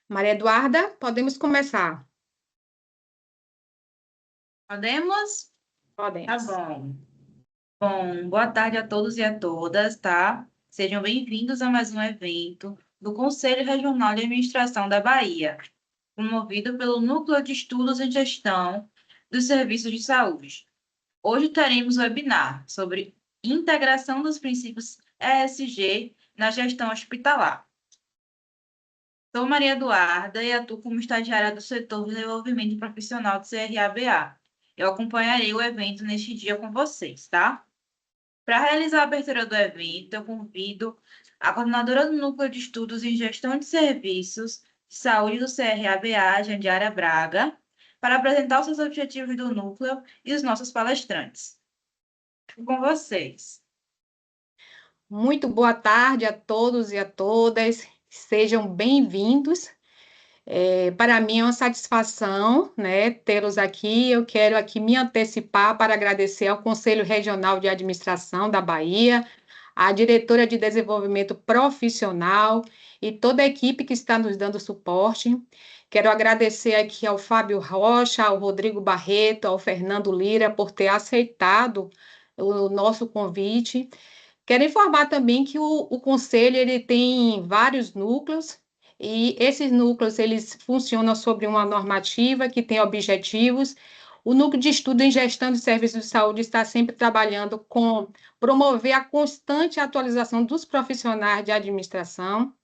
Maria Eduarda, podemos começar. Podemos? Tá Podemos. bom. Bom, boa tarde a todos e a todas, tá? Sejam bem-vindos a mais um evento do Conselho Regional de Administração da Bahia, promovido pelo Núcleo de Estudos em Gestão dos Serviços de Saúde. Hoje teremos um webinar sobre integração dos princípios ESG na gestão hospitalar. Sou Maria Eduarda e atuo como estagiária do setor de desenvolvimento profissional do CRABA. Eu acompanharei o evento neste dia com vocês, tá? Para realizar a abertura do evento, eu convido a coordenadora do Núcleo de Estudos em Gestão de Serviços de Saúde do CRABA, Jandiara Braga, para apresentar os seus objetivos do núcleo e os nossos palestrantes. Fico com vocês. Muito boa tarde a todos e a todas. Sejam bem-vindos. Para mim é uma satisfação, né, tê-los aqui. Eu quero aqui me antecipar para agradecer ao Conselho Regional de Administração da Bahia, à diretora de Desenvolvimento Profissional e toda a equipe que está nos dando suporte. Quero agradecer aqui ao Fábio Rocha, ao Rodrigo Barreto, ao Fernando Lira por ter aceitado o nosso convite. Quero informar também que o conselho ele tem vários núcleos e esses núcleos eles funcionam sobre uma normativa que tem objetivos. O núcleo de estudo em gestão de serviços de saúde está sempre trabalhando com promover a constante atualização dos profissionais de administração.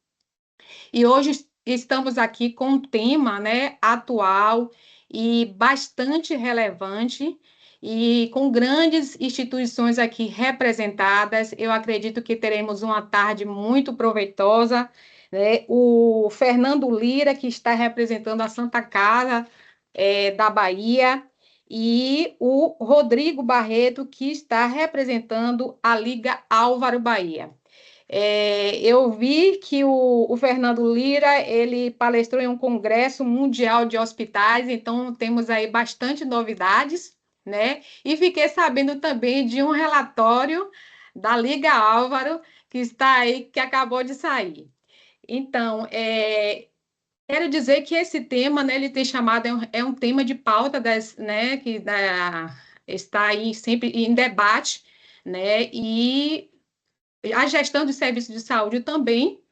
E hoje estamos aqui com um tema, né, atual e bastante relevante, e com grandes instituições aqui representadas. Eu acredito que teremos uma tarde muito proveitosa, né? O Fernando Lira, que está representando a Santa Casa, da Bahia, e o Rodrigo Barreto, que está representando a Liga Álvaro Bahia. Eu vi que o Fernando Lira, ele palestrou em um congresso mundial de hospitais, então temos aí bastante novidades, né? E fiquei sabendo também de um relatório da Liga Álvaro, que está aí, que acabou de sair. Então, quero dizer que esse tema, né, ele tem chamado, é um tema de pauta né, está aí sempre em debate, né? E a gestão de serviços de saúde também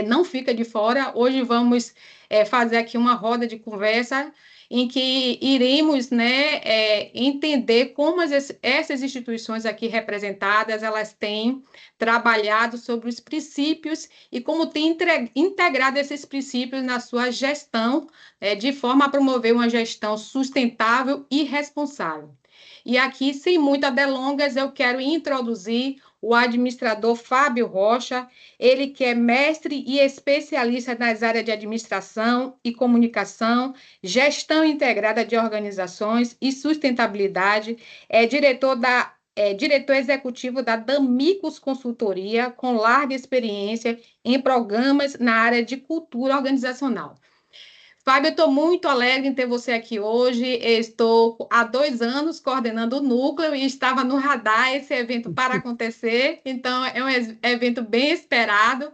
não fica de fora. Hoje vamos fazer aqui uma roda de conversa em que iremos, né, entender como essas instituições aqui representadas elas têm trabalhado sobre os princípios e como têm integrado esses princípios na sua gestão, de forma a promover uma gestão sustentável e responsável. E aqui, sem muitas delongas, eu quero introduzir o administrador Fábio Rocha, ele que é mestre e especialista nas áreas de administração e comunicação, gestão integrada de organizações e sustentabilidade, diretor executivo da Damicos Consultoria, com larga experiência em programas na área de cultura organizacional. Fábio, eu estou muito alegre em ter você aqui hoje. Eu estou há 2 anos coordenando o núcleo e estava no radar esse evento para acontecer. Então, é um evento bem esperado.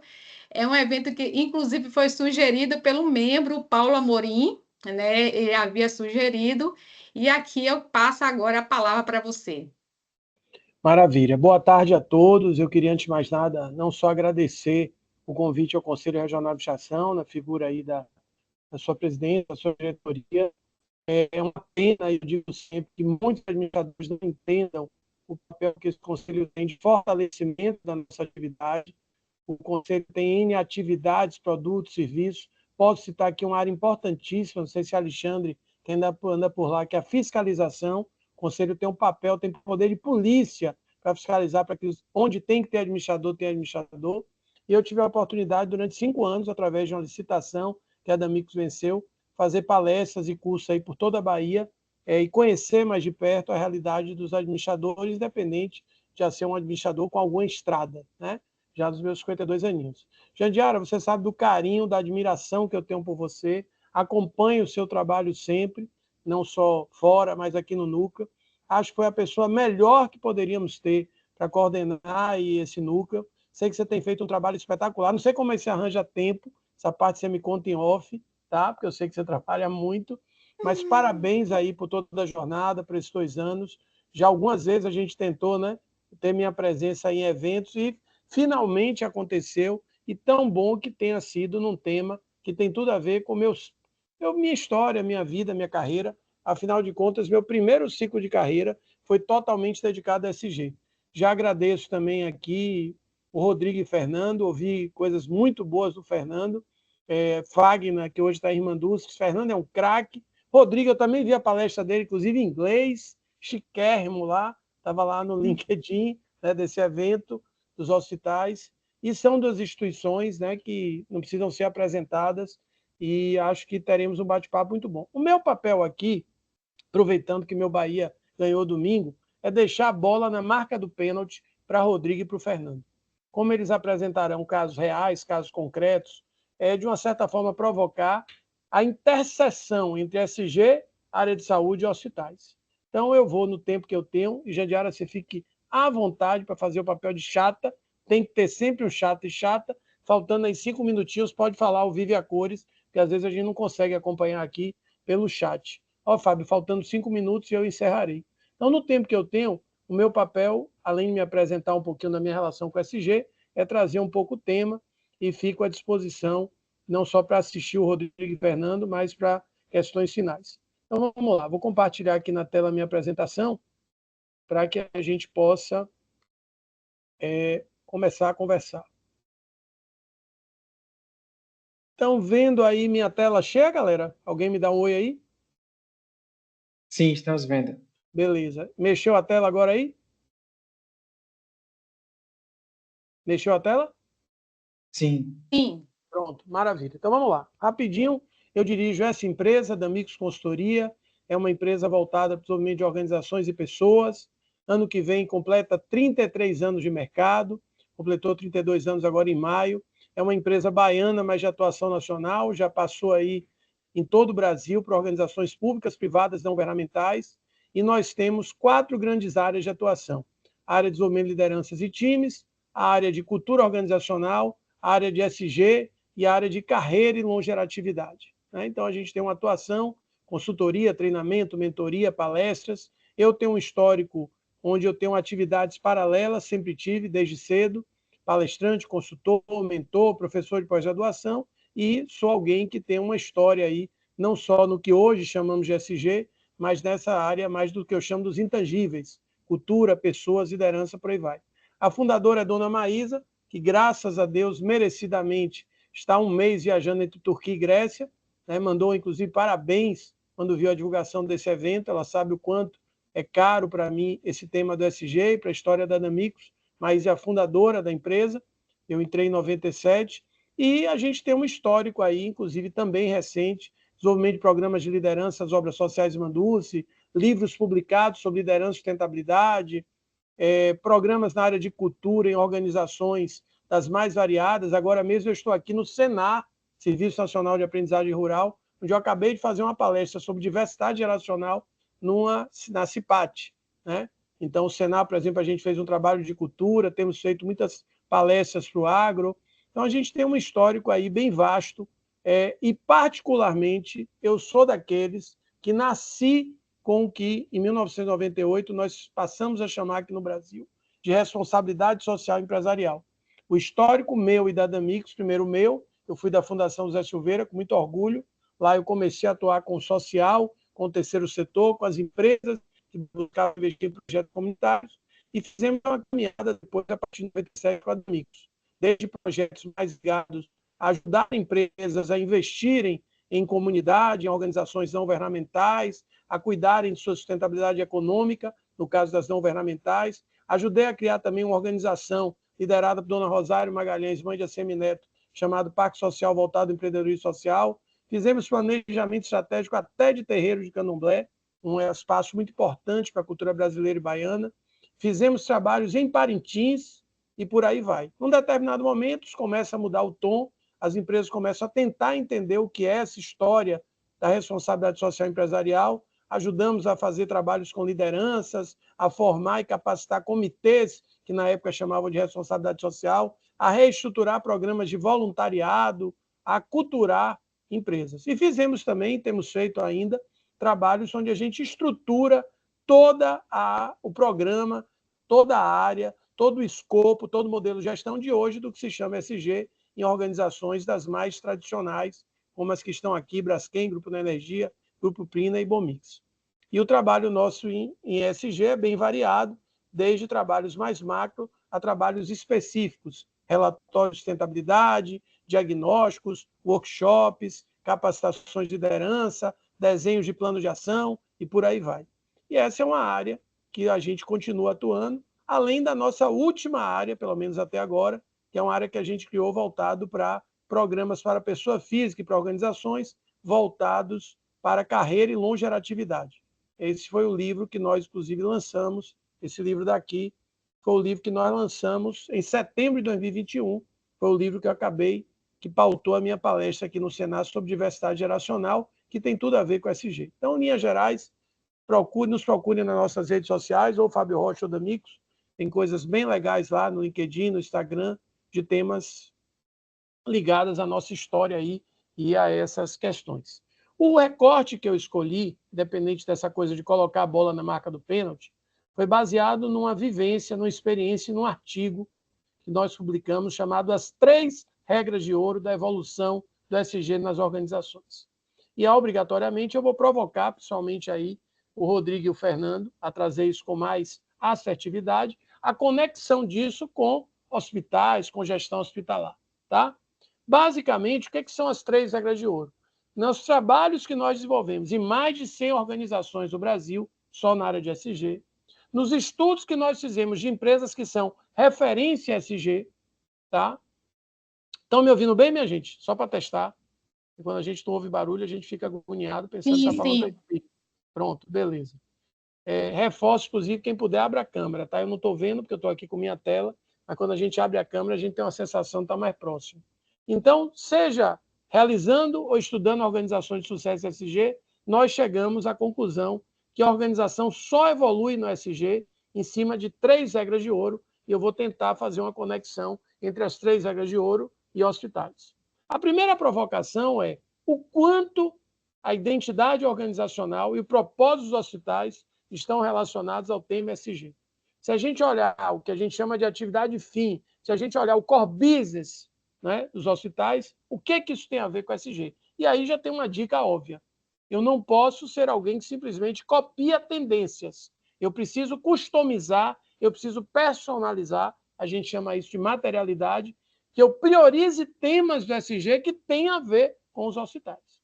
É um evento que, inclusive, foi sugerido pelo membro Paulo Amorim, né? Ele havia sugerido. E aqui eu passo agora a palavra para você. Maravilha. Boa tarde a todos. Eu queria, antes de mais nada, não só agradecer o convite ao Conselho Regional de Administração, na figura aí da sua presidência, da sua diretoria. É uma pena, eu digo sempre, que muitos administradores não entendam o papel que esse Conselho tem de fortalecimento da nossa atividade. O Conselho tem N atividades, produtos, serviços. Posso citar aqui uma área importantíssima, não sei se Alexandre, que anda por lá, que é a fiscalização. O Conselho tem um papel, tem poder de polícia para fiscalizar, para que onde tem que ter administrador, tem administrador. E eu tive a oportunidade, durante 5 anos, através de uma licitação que a Damicos venceu, fazer palestras e cursos aí por toda a Bahia, e conhecer mais de perto a realidade dos administradores, independente de já ser um administrador com alguma estrada, né? Já dos meus 52 aninhos. Jandiara, você sabe do carinho, da admiração que eu tenho por você, acompanho o seu trabalho sempre, não só fora, mas aqui no núcleo. Acho que foi a pessoa melhor que poderíamos ter para coordenar aí esse núcleo. Sei que você tem feito um trabalho espetacular, não sei como é que você arranja tempo, essa parte você me conta em off, tá? Porque eu sei que você trabalha muito, mas parabéns aí por toda a jornada, por esses 2 anos. Já algumas vezes a gente tentou, né, ter minha presença em eventos e finalmente aconteceu, e tão bom que tenha sido num tema que tem tudo a ver com minha história, minha vida, minha carreira. Afinal de contas, meu primeiro ciclo de carreira foi totalmente dedicado a SG. Já agradeço também aqui o Rodrigo e Fernando, ouvi coisas muito boas do Fernando, Fagner, que hoje está em Irmanduscos, Fernando é um craque, Rodrigo, eu também vi a palestra dele, inclusive em inglês, chiquérrimo lá, estava lá no LinkedIn, né, desse evento dos hospitais, e são 2 instituições, né, que não precisam ser apresentadas, e acho que teremos um bate-papo muito bom. O meu papel aqui, aproveitando que meu Bahia ganhou domingo, é deixar a bola na marca do pênalti para Rodrigo e para o Fernando. Como eles apresentarão casos reais, casos concretos, de uma certa forma provocar a interseção entre SG, área de saúde e hospitais. Então eu vou no tempo que eu tenho, e Jandiara, você fique à vontade para fazer o papel de chata, tem que ter sempre um chato e chata, faltando aí 5 minutinhos, pode falar ao vivo e a cores, que às vezes a gente não consegue acompanhar aqui pelo chat. Ó, Fábio, faltando 5 minutos e eu encerrarei. Então, no tempo que eu tenho, o meu papel, além de me apresentar um pouquinho da minha relação com o SG, é trazer um pouco o tema e fico à disposição, não só para assistir o Rodrigo e Fernando, mas para questões finais. Então, vamos lá. Vou compartilhar aqui na tela a minha apresentação para que a gente possa começar a conversar. Estão vendo aí minha tela cheia, galera? Alguém me dá um oi aí? Sim, estamos vendo. Beleza. Mexeu a tela agora aí? Mexeu a tela? Sim. Sim. Pronto, maravilha. Então vamos lá. Rapidinho, eu dirijo essa empresa, da Mix Consultoria. É uma empresa voltada para o desenvolvimento de organizações e pessoas. Ano que vem completa 33 anos de mercado, completou 32 anos agora em maio. É uma empresa baiana, mas de atuação nacional, já passou aí em todo o Brasil para organizações públicas, privadas, não governamentais. E nós temos 4 grandes áreas de atuação: a área de desenvolvimento de lideranças e times, a área de cultura organizacional, a área de SG e a área de carreira e longevidade. Então, a gente tem uma atuação, consultoria, treinamento, mentoria, palestras. Eu tenho um histórico onde eu tenho atividades paralelas, sempre tive, desde cedo, palestrante, consultor, mentor, professor de pós-graduação, e sou alguém que tem uma história aí, não só no que hoje chamamos de SG, mas nessa área mais do que eu chamo dos intangíveis, cultura, pessoas, liderança, por aí vai. A fundadora é Dona Maísa, que, graças a Deus, merecidamente, está 1 mês viajando entre Turquia e Grécia, né? Mandou, inclusive, parabéns quando viu a divulgação desse evento. Ela sabe o quanto é caro para mim esse tema do SG e para a história da Namicos, mas é a fundadora da empresa. Eu entrei em 97 e a gente tem um histórico aí, inclusive também recente, desenvolvimento de programas de liderança, as obras sociais de Manduce, livros publicados sobre liderança e sustentabilidade, programas na área de cultura em organizações das mais variadas. Agora mesmo eu estou aqui no Senar, Serviço Nacional de Aprendizagem Rural, onde eu acabei de fazer uma palestra sobre diversidade geracional na CIPAT, né? Então, o Senar, por exemplo, a gente fez um trabalho de cultura, temos feito muitas palestras para o agro. Então, a gente tem um histórico aí bem vasto, e, particularmente, eu sou daqueles que nasci com o que, em 1998, nós passamos a chamar aqui no Brasil de responsabilidade social empresarial. O histórico meu e da Damix, primeiro meu, eu fui da Fundação Zé Silveira, com muito orgulho. Lá eu comecei a atuar com o social, com o terceiro setor, com as empresas que buscavam investir em projetos comunitários, e fizemos uma caminhada depois, a partir de 97, com a Damix. Desde projetos mais ligados a ajudar empresas a investirem em comunidade, em organizações não governamentais, a cuidarem de sua sustentabilidade econômica, no caso das não governamentais. Ajudei a criar também uma organização liderada por Dona Rosário Magalhães, mãe de Assemineto, chamado Parque Social Voltado ao Empreendedorismo Social. Fizemos planejamento estratégico até de terreiro de candomblé, um espaço muito importante para a cultura brasileira e baiana. Fizemos trabalhos em Parintins e por aí vai. Num determinado momento, começa a mudar o tom, as empresas começam a tentar entender o que é essa história da responsabilidade social empresarial. Ajudamos a fazer trabalhos com lideranças, a formar e capacitar comitês, que na época chamavam de responsabilidade social, a reestruturar programas de voluntariado, a aculturar empresas. E fizemos também, temos feito ainda, trabalhos onde a gente estrutura o programa, toda a área, todo o escopo, todo o modelo de gestão de hoje do que se chama SG em organizações das mais tradicionais, como as que estão aqui, Braskem, Grupo da Energia, Grupo Prina e Bomix. E o trabalho nosso em SG é bem variado, desde trabalhos mais macro a trabalhos específicos, relatórios de sustentabilidade, diagnósticos, workshops, capacitações de liderança, desenhos de plano de ação e por aí vai. E essa é uma área que a gente continua atuando, além da nossa última área, pelo menos até agora, que é uma área que a gente criou voltado para programas para pessoa física e para organizações voltados para carreira e longevidade. Esse foi o livro que nós, inclusive, lançamos. Esse livro daqui foi o livro que nós lançamos em setembro de 2021. Foi o livro que pautou a minha palestra aqui no Senado sobre diversidade geracional, que tem tudo a ver com SG. Então, em linhas gerais, nos procure nas nossas redes sociais, ou Fábio Rocha ou Damicos. Tem coisas bem legais lá no LinkedIn, no Instagram, de temas ligados à nossa história aí e a essas questões. O recorte que eu escolhi, independente dessa coisa de colocar a bola na marca do pênalti, foi baseado numa vivência, numa experiência, num artigo que nós publicamos chamado As 3 Regras de Ouro da Evolução do SG nas Organizações. E, obrigatoriamente, eu vou provocar, principalmente aí, o Rodrigo e o Fernando, a trazer isso com mais assertividade, a conexão disso com hospitais, com gestão hospitalar. Tá? Basicamente, o que são as 3 regras de ouro? Nos trabalhos que nós desenvolvemos em mais de 100 organizações do Brasil, só na área de SG, nos estudos que nós fizemos de empresas que são referência em SG, tá? Estão me ouvindo bem, minha gente? Só para testar. E quando a gente não ouve barulho, a gente fica agoniado pensando que está falando. Pronto, beleza. Reforço, inclusive, quem puder, abra a câmera, tá? Eu não estou vendo, porque eu estou aqui com minha tela, mas quando a gente abre a câmera, a gente tem uma sensação de estar mais próximo. Então, seja realizando ou estudando organizações de sucesso SG, nós chegamos à conclusão que a organização só evolui no SG em cima de 3 regras de ouro, e eu vou tentar fazer uma conexão entre as 3 regras de ouro e hospitais. A primeira provocação é o quanto a identidade organizacional e o propósito dos hospitais estão relacionados ao tema SG. Se a gente olhar o que a gente chama de atividade fim, se a gente olhar o core business, né, dos hospitais, o que isso tem a ver com SG? E aí já tem uma dica óbvia. Eu não posso ser alguém que simplesmente copia tendências. Eu preciso customizar, eu preciso personalizar, a gente chama isso de materialidade, que eu priorize temas do SG que têm a ver com os hospitais.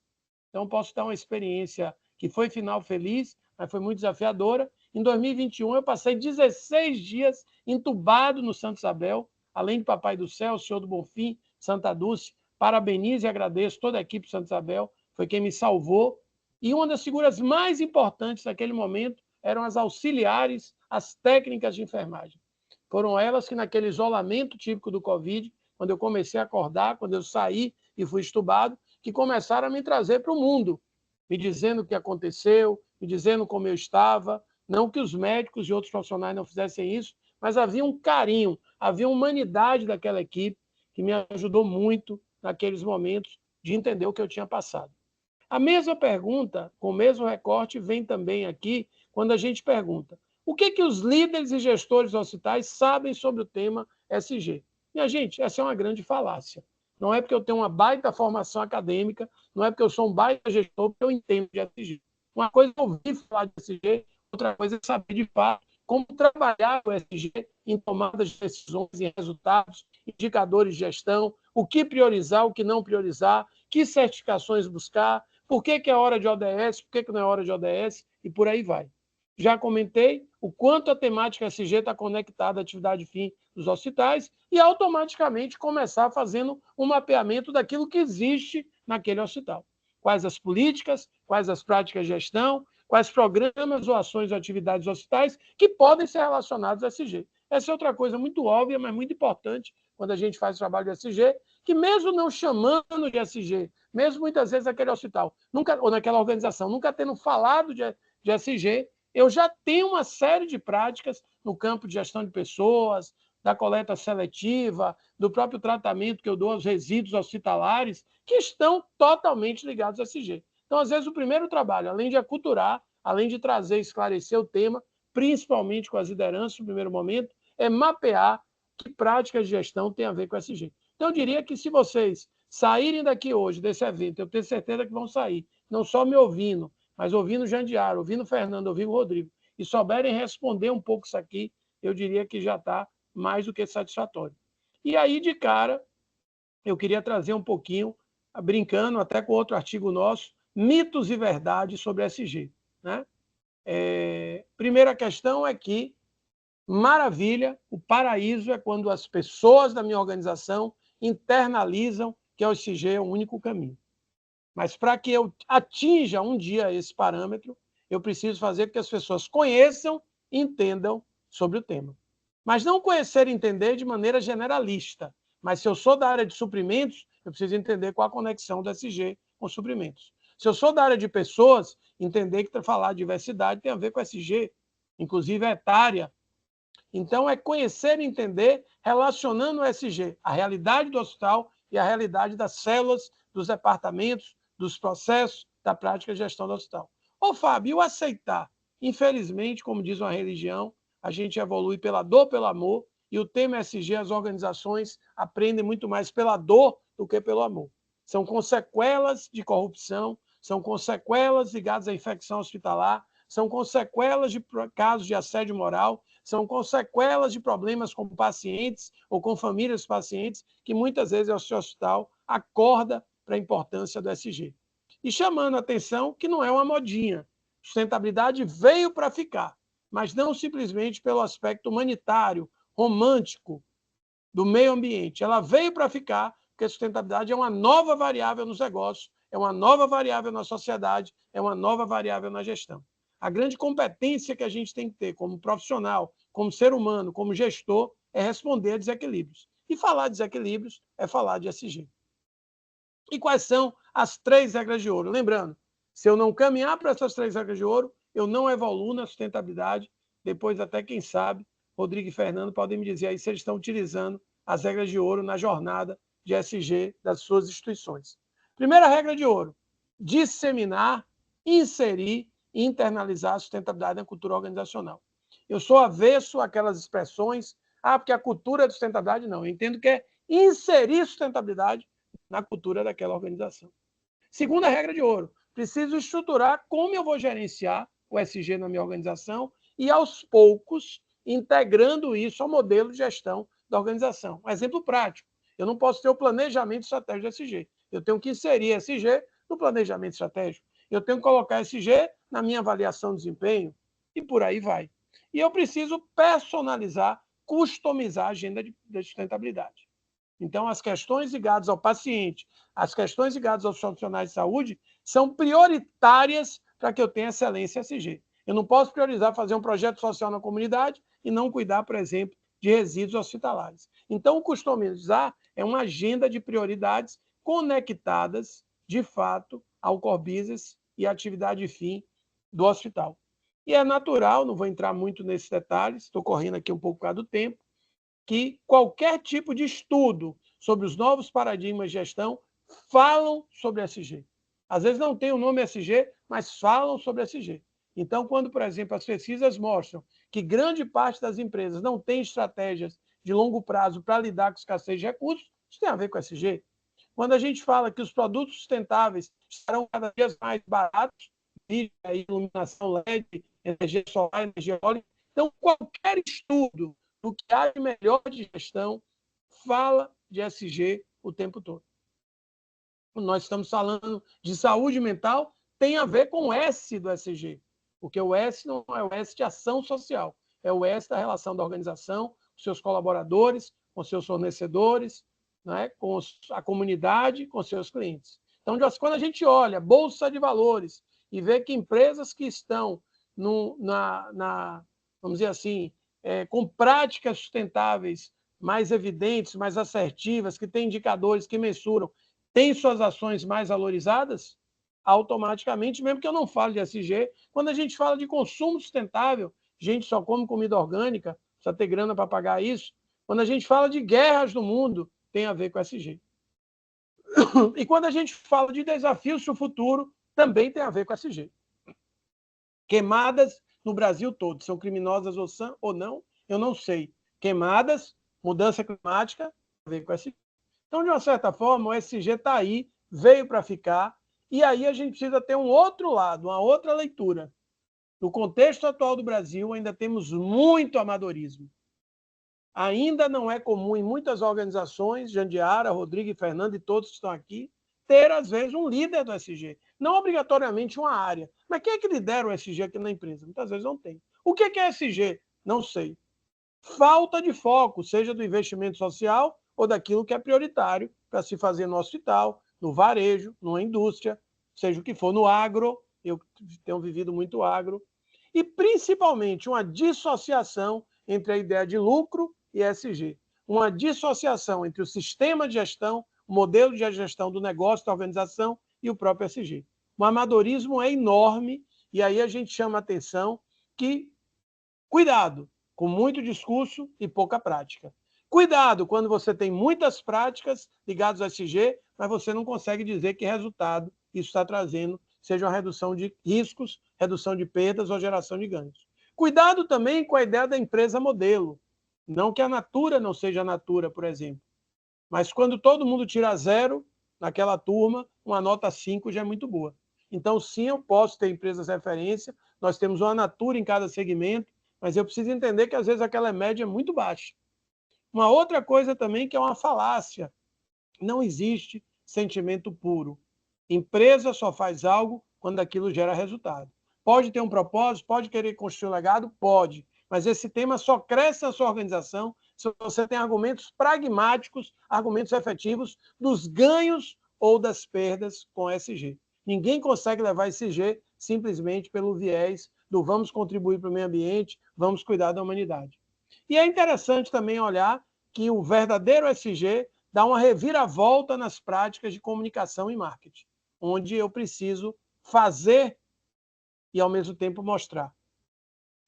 Então, posso dar uma experiência que foi final feliz, mas foi muito desafiadora. Em 2021, eu passei 16 dias entubado no Santa Isabel, além de Papai do Céu, Senhor do Bonfim, Santa Dulce. Parabenizo e agradeço toda a equipe de Santa Isabel, foi quem me salvou. E uma das figuras mais importantes naquele momento eram as auxiliares, as técnicas de enfermagem. Foram elas que, naquele isolamento típico do Covid, quando eu comecei a acordar, quando eu saí e fui estubado, que começaram a me trazer para o mundo, me dizendo o que aconteceu, me dizendo como eu estava. Não que os médicos e outros profissionais não fizessem isso, mas havia um carinho, havia humanidade daquela equipe que me ajudou muito naqueles momentos de entender o que eu tinha passado. A mesma pergunta, com o mesmo recorte, vem também aqui quando a gente pergunta o que os líderes e gestores hospitais sabem sobre o tema SG. Minha gente, essa é uma grande falácia. Não é porque eu tenho uma baita formação acadêmica, não é porque eu sou um baita gestor, porque eu entendo de SG. Uma coisa é ouvir falar de SG, outra coisa é saber de fato como trabalhar o SG em tomadas de decisões, em resultados, indicadores de gestão, o que priorizar, o que não priorizar, que certificações buscar, por que é hora de ODS, por que não é hora de ODS, e por aí vai. Já comentei o quanto a temática SG está conectada à atividade fim dos hospitais e automaticamente começar fazendo um mapeamento daquilo que existe naquele hospital. Quais as políticas, quais as práticas de gestão, quais programas ou ações ou atividades dos hospitais que podem ser relacionados ao SG. Essa é outra coisa muito óbvia, mas muito importante quando a gente faz trabalho de SG, que mesmo não chamando de SG, mesmo muitas vezes aquele hospital, ou naquela organização, nunca tendo falado de SG, eu já tenho uma série de práticas no campo de gestão de pessoas, da coleta seletiva, do próprio tratamento que eu dou aos resíduos hospitalares, que estão totalmente ligados a SG. Então, às vezes, o primeiro trabalho, além de aculturar, além de trazer e esclarecer o tema, principalmente com as lideranças no primeiro momento, é mapear que práticas de gestão tem a ver com SG. Então, eu diria que se vocês saírem daqui hoje, desse evento, eu tenho certeza que vão sair, não só me ouvindo, mas ouvindo o Jandiaro, ouvindo o Fernando, ouvindo o Rodrigo, e souberem responder um pouco isso aqui, eu diria que já está mais do que satisfatório. E aí, de cara, eu queria trazer um pouquinho, brincando até com outro artigo nosso, mitos e verdades sobre SG. Né? Primeira questão é que, maravilha, o paraíso é quando as pessoas da minha organização internalizam que o SG é o único caminho. Mas para que eu atinja um dia esse parâmetro, eu preciso fazer com que as pessoas conheçam e entendam sobre o tema. Mas não conhecer e entender de maneira generalista. Mas se eu sou da área de suprimentos, eu preciso entender qual a conexão do SG com suprimentos. Se eu sou da área de pessoas, entender que falar de diversidade tem a ver com SG, inclusive etária. Então, é conhecer e entender, relacionando o SG, a realidade do hospital e a realidade das células, dos departamentos, dos processos, da prática de gestão do hospital. Ô, Fábio, o aceitar? Infelizmente, como diz uma religião, a gente evolui pela dor, pelo amor, e o tema SG, as organizações aprendem muito mais pela dor do que pelo amor. São com sequelas de corrupção, são com sequelas ligadas à infecção hospitalar, são com sequelas de casos de assédio moral, são com sequelas de problemas com pacientes ou com famílias pacientes, que muitas vezes o seu hospital acorda para a importância do SG. E chamando a atenção que não é uma modinha. Sustentabilidade veio para ficar, mas não simplesmente pelo aspecto humanitário, romântico, do meio ambiente. Ela veio para ficar porque sustentabilidade é uma nova variável nos negócios, é uma nova variável na sociedade, é uma nova variável na gestão. A grande competência que a gente tem que ter como profissional, como ser humano, como gestor, é responder a desequilíbrios. E falar de desequilíbrios é falar de SG. E quais são as 3 regras de ouro? Lembrando, se eu não caminhar para essas 3 regras de ouro, eu não evoluo na sustentabilidade. Depois, até quem sabe, Rodrigo e Fernando podem me dizer aí se eles estão utilizando as regras de ouro na jornada de SG das suas instituições. Primeira regra de ouro: disseminar, inserir e internalizar a sustentabilidade na cultura organizacional. Eu sou avesso àquelas expressões, porque a cultura de sustentabilidade não. Eu entendo que é inserir sustentabilidade na cultura daquela organização. Segunda regra de ouro: preciso estruturar como eu vou gerenciar o SG na minha organização e, aos poucos, integrando isso ao modelo de gestão da organização. Um exemplo prático: eu não posso ter o planejamento estratégico de SG. Eu tenho que inserir SG no planejamento estratégico. Eu tenho que colocar SG na minha avaliação de desempenho e por aí vai. E eu preciso personalizar, customizar a agenda de sustentabilidade. Então, as questões ligadas ao paciente, as questões ligadas aos profissionais de saúde são prioritárias para que eu tenha excelência SG. Eu não posso priorizar fazer um projeto social na comunidade e não cuidar, por exemplo, de resíduos hospitalares. Então, o customizar é uma agenda de prioridades conectadas, de fato, ao core business e à atividade fim do hospital. E é natural, não vou entrar muito nesses detalhes, estou correndo aqui um pouco por causa do tempo, que qualquer tipo de estudo sobre os novos paradigmas de gestão falam sobre SG. Às vezes não tem o nome SG, mas falam sobre SG. Então, quando, por exemplo, as pesquisas mostram que grande parte das empresas não tem estratégias de longo prazo para lidar com escassez de recursos, isso tem a ver com SG. Quando a gente fala que os produtos sustentáveis estarão cada vez mais baratos, iluminação LED, energia solar, energia eólica, então qualquer estudo do que há de melhor de gestão fala de SG o tempo todo. Nós estamos falando de saúde mental, tem a ver com o S do SG, porque o S não é o S de ação social, é o S da relação da organização com seus colaboradores, com seus fornecedores, né, com a comunidade, com seus clientes. Então, quando a gente olha a Bolsa de Valores e vê que empresas que estão vamos dizer assim, com práticas sustentáveis mais evidentes, mais assertivas, que têm indicadores que mensuram, têm suas ações mais valorizadas, automaticamente, mesmo que eu não fale de SG, quando a gente fala de consumo sustentável, gente só come comida orgânica, precisa ter grana para pagar isso, Quando a gente fala de guerras no mundo, tem a ver com SG. E quando a gente fala de desafios para o futuro, também tem a ver com SG. Queimadas no Brasil todo, são criminosas ou não, eu não sei. Queimadas, mudança climática, tem a ver com SG. Então, de uma certa forma, o SG está aí, veio para ficar, e aí a gente precisa ter um outro lado, uma outra leitura. No contexto atual do Brasil, ainda temos muito amadorismo. Ainda não é comum em muitas organizações, Jandiara, Rodrigo e Fernando e todos que estão aqui, ter, às vezes, um líder do SG. Não obrigatoriamente uma área. Mas quem é que lidera o SG aqui na empresa? Muitas vezes não tem. O que é SG? Não sei. Falta de foco, seja do investimento social ou daquilo que é prioritário para se fazer no hospital, no varejo, numa indústria, seja o que for, no agro. Eu tenho vivido muito agro. E, principalmente, uma dissociação entre a ideia de lucro e SG. Uma dissociação entre o sistema de gestão, o modelo de gestão do negócio, da organização e o próprio SG. O amadorismo é enorme e aí a gente chama a atenção que, cuidado, com muito discurso e pouca prática. Cuidado quando você tem muitas práticas ligadas ao SG, mas você não consegue dizer que resultado isso está trazendo, seja uma redução de riscos, redução de perdas ou geração de ganhos. Cuidado também com a ideia da empresa modelo. Não que a Natura não seja a Natura, por exemplo, mas quando todo mundo tira 0 naquela turma, uma nota 5 já é muito boa. Então, sim, eu posso ter empresas referência, nós temos uma Natura em cada segmento, mas eu preciso entender que, às vezes, aquela média é muito baixa. Uma outra coisa também que é uma falácia. Não existe sentimento puro. Empresa só faz algo quando aquilo gera resultado. Pode ter um propósito, pode querer construir um legado? Pode. Mas esse tema só cresce na sua organização se você tem argumentos pragmáticos, argumentos efetivos dos ganhos ou das perdas com SG. Ninguém consegue levar SG simplesmente pelo viés do vamos contribuir para o meio ambiente, vamos cuidar da humanidade. E é interessante também olhar que o verdadeiro SG dá uma reviravolta nas práticas de comunicação e marketing, onde eu preciso fazer e, ao mesmo tempo, mostrar.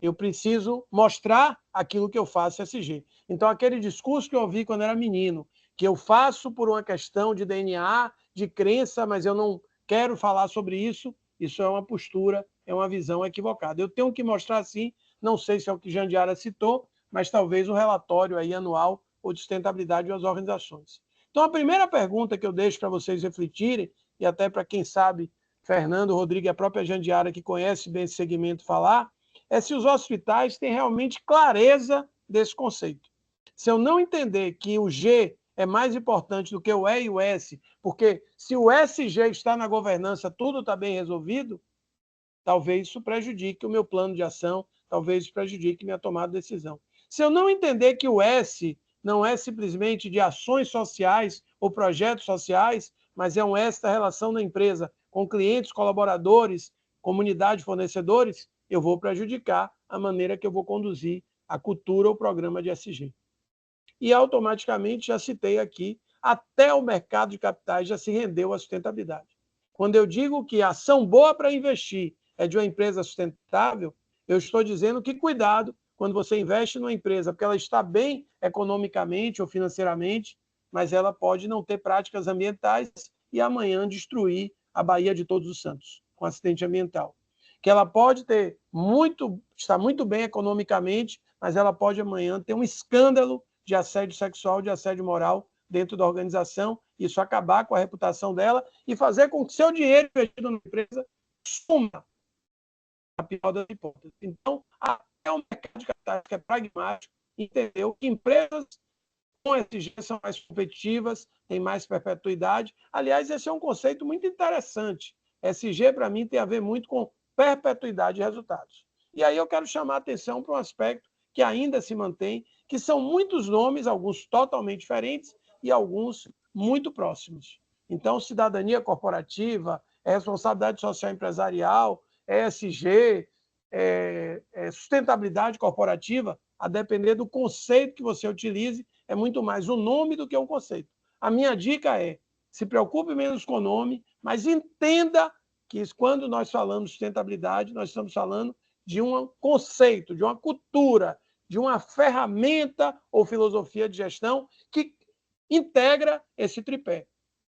Eu preciso mostrar aquilo que eu faço SG. Então, aquele discurso que eu ouvi quando era menino, que eu faço por uma questão de DNA, de crença, mas eu não quero falar sobre isso, isso é uma postura, é uma visão equivocada. Eu tenho que mostrar, sim, não sei se é o que Jandiara citou, mas talvez o relatório aí anual ou de sustentabilidade das organizações. Então, a primeira pergunta que eu deixo para vocês refletirem, e até para quem sabe, Fernando, Rodrigo e a própria Jandiara, que conhece bem esse segmento, falar, é se os hospitais têm realmente clareza desse conceito. Se eu não entender que o G é mais importante do que o E e o S, porque se o SG está na governança, tudo está bem resolvido, talvez isso prejudique o meu plano de ação, talvez isso prejudique minha tomada de decisão. Se eu não entender que o S não é simplesmente de ações sociais ou projetos sociais, mas é um S da relação da empresa com clientes, colaboradores, comunidade, fornecedores, eu vou prejudicar a maneira que eu vou conduzir a cultura ou programa de SG. E automaticamente, já citei aqui, até o mercado de capitais já se rendeu à sustentabilidade. Quando eu digo que a ação boa para investir é de uma empresa sustentável, eu estou dizendo que cuidado quando você investe numa empresa, porque ela está bem economicamente ou financeiramente, mas ela pode não ter práticas ambientais e amanhã destruir a Baía de Todos os Santos, com acidente ambiental. Que ela pode estar muito bem economicamente, mas ela pode amanhã ter um escândalo de assédio sexual, de assédio moral dentro da organização, isso acabar com a reputação dela e fazer com que seu dinheiro investido na empresa suma a pior das hipóteses. Então, até o mercado de capitais, que é pragmático, entendeu que empresas com SG são mais competitivas, têm mais perpetuidade. Aliás, esse é um conceito muito interessante. SG, para mim, tem a ver muito com perpetuidade de resultados. E aí eu quero chamar a atenção para um aspecto que ainda se mantém, que são muitos nomes, alguns totalmente diferentes e alguns muito próximos. Então, cidadania corporativa, responsabilidade social empresarial, ESG, sustentabilidade corporativa, a depender do conceito que você utilize, é muito mais um nome do que um conceito. A minha dica é, se preocupe menos com o nome, mas entenda que quando nós falamos de sustentabilidade, nós estamos falando de um conceito, de uma cultura, de uma ferramenta ou filosofia de gestão que integra esse tripé.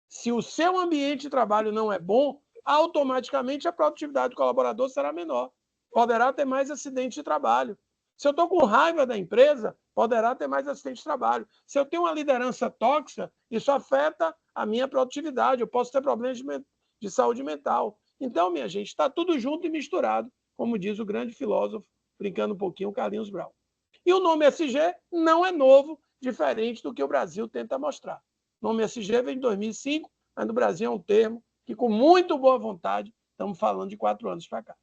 Se o seu ambiente de trabalho não é bom, automaticamente a produtividade do colaborador será menor. Poderá ter mais acidente de trabalho. Se eu estou com raiva da empresa, poderá ter mais acidente de trabalho. Se eu tenho uma liderança tóxica, isso afeta a minha produtividade. Eu posso ter problemas de saúde mental. Então, minha gente, está tudo junto e misturado, como diz o grande filósofo, brincando um pouquinho, o Carlinhos Brown. E o nome SG não é novo, diferente do que o Brasil tenta mostrar. O nome SG vem de 2005, mas no Brasil é um termo que, com muito boa vontade, estamos falando de 4 anos para cá.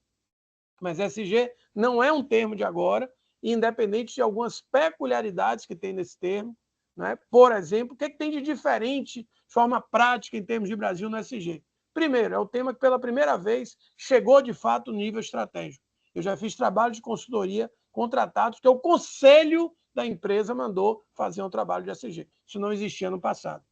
Mas SG não é um termo de agora, independente de algumas peculiaridades que tem nesse termo. Né? Por exemplo, o que tem de diferente, de forma prática, em termos de Brasil no SG? Primeiro, é o tema que, pela primeira vez, chegou de fato no nível estratégico. Eu já fiz trabalho de consultoria contratados que o conselho da empresa mandou fazer um trabalho de SG. Isso não existia no passado.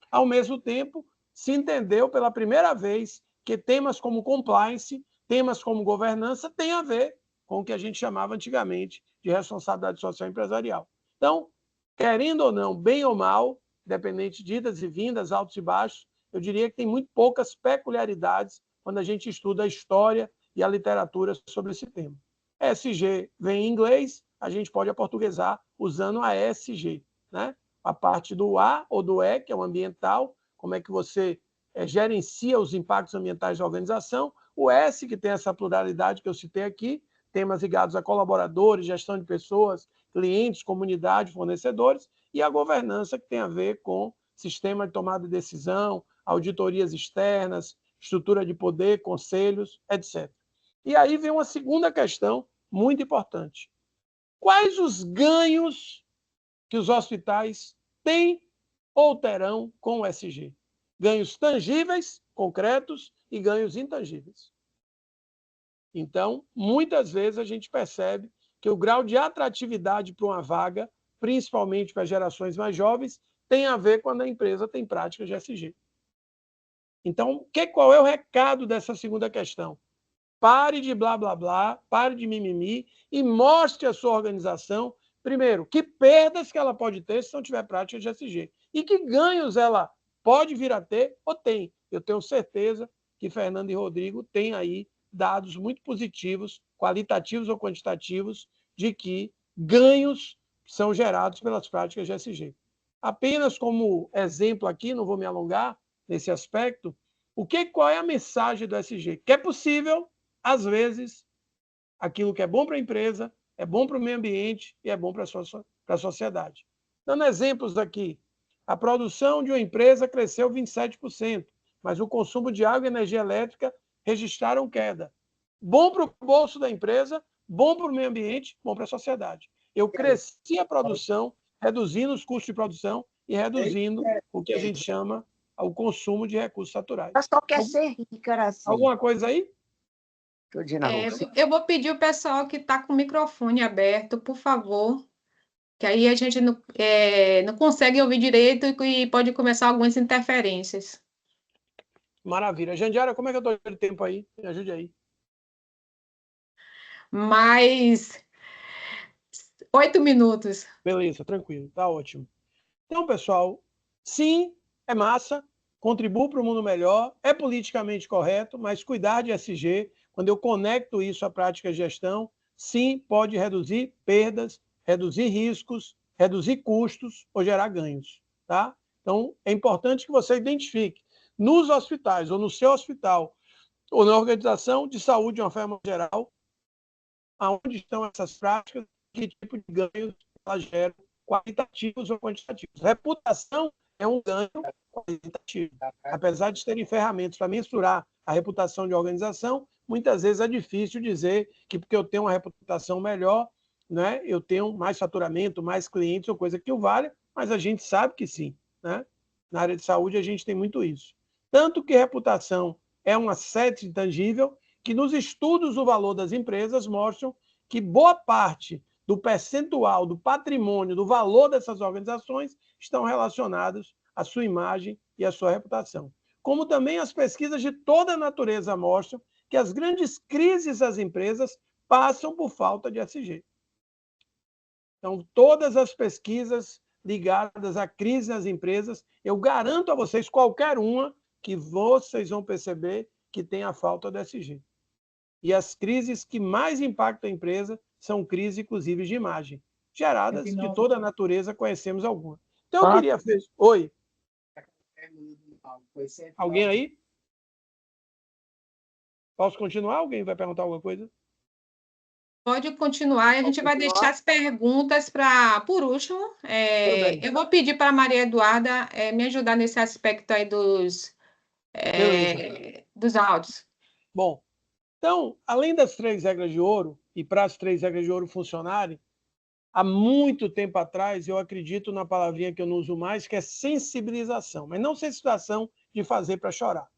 Ao mesmo tempo, se entendeu pela primeira vez que temas como compliance, temas como governança, têm a ver com o que a gente chamava antigamente de responsabilidade social empresarial. Então, querendo ou não, bem ou mal, independente de idas e vindas, altos e baixos, eu diria que tem muito poucas peculiaridades quando a gente estuda a história e a literatura sobre esse tema. SG vem em inglês, a gente pode aportuguesar usando a ESG, né? A parte do A ou do E, que é o ambiental, como é que você gerencia os impactos ambientais da organização, o S, que tem essa pluralidade que eu citei aqui, temas ligados a colaboradores, gestão de pessoas, clientes, comunidade, fornecedores, e a governança, que tem a ver com sistema de tomada de decisão, auditorias externas, estrutura de poder, conselhos, etc. E aí vem uma segunda questão muito importante. Quais os ganhos que os hospitais têm ou terão com o SG? Ganhos tangíveis, concretos, e ganhos intangíveis. Então, muitas vezes a gente percebe que o grau de atratividade para uma vaga, principalmente para gerações mais jovens, tem a ver quando a empresa tem práticas de SG. Então, qual é o recado dessa segunda questão? Pare de blá, blá, blá, pare de mimimi e mostre a sua organização, primeiro, que perdas que ela pode ter se não tiver prática de SG e que ganhos ela pode vir a ter ou tem. Eu tenho certeza que Fernando e Rodrigo têm aí dados muito positivos, qualitativos ou quantitativos, de que ganhos são gerados pelas práticas de SG. Apenas como exemplo aqui, não vou me alongar nesse aspecto, qual é a mensagem do SG? Que é possível, às vezes, aquilo que é bom para a empresa, é bom para o meio ambiente e é bom para a sociedade. Dando exemplos aqui, a produção de uma empresa cresceu 27%, mas o consumo de água e energia elétrica registraram queda. Bom para o bolso da empresa, bom para o meio ambiente, bom para a sociedade. Eu cresci a produção, reduzindo os custos de produção e reduzindo o que a gente chama o consumo de recursos naturais. Ela só quer ser rica, assim. Alguma coisa aí? Eu vou pedir o pessoal que está com o microfone aberto, por favor, que aí a gente não consegue ouvir direito e pode começar algumas interferências. Maravilha. Jandiara, como é que eu estou de tempo aí? Me ajude aí. Mais 8 minutos. Beleza, tranquilo, tá ótimo. Então, pessoal, sim, é massa, contribui para o mundo melhor, é politicamente correto, mas cuidar de SG, quando eu conecto isso à prática de gestão, sim, pode reduzir perdas, reduzir riscos, reduzir custos ou gerar ganhos. Tá? Então, é importante que você identifique nos hospitais, ou no seu hospital, ou na organização de saúde de uma forma geral, aonde estão essas práticas, que tipo de ganhos elas geram, qualitativos ou quantitativos. Reputação é um ganho qualitativo. Apesar de terem ferramentas para mensurar a reputação de organização, muitas vezes é difícil dizer que porque eu tenho uma reputação melhor, né, eu tenho mais faturamento, mais clientes ou coisa que o valha, mas a gente sabe que sim. Né? Na área de saúde a gente tem muito isso. Tanto que reputação é um asset intangível, que nos estudos do valor das empresas mostram que boa parte do percentual, do patrimônio, do valor dessas organizações estão relacionados à sua imagem e à sua reputação. Como também as pesquisas de toda a natureza mostram que as grandes crises das empresas passam por falta de SG. Então, todas as pesquisas ligadas à crise nas empresas, eu garanto a vocês, qualquer uma, que vocês vão perceber que tem a falta do ESG. E as crises que mais impactam a empresa são crises, inclusive, de imagem, geradas de toda a natureza, conhecemos alguma. Então, eu queria... Oi? Alguém aí? Posso continuar? Alguém vai perguntar alguma coisa? Pode continuar, e a gente vai deixar as perguntas para por último. Eu vou pedir para a Maria Eduarda me ajudar nesse aspecto aí dos áudios. Bom, então, além das 3 regras de ouro, e para as 3 regras de ouro funcionarem, há muito tempo atrás, eu acredito na palavrinha que eu não uso mais, que é sensibilização, mas não sensibilização de fazer para chorar.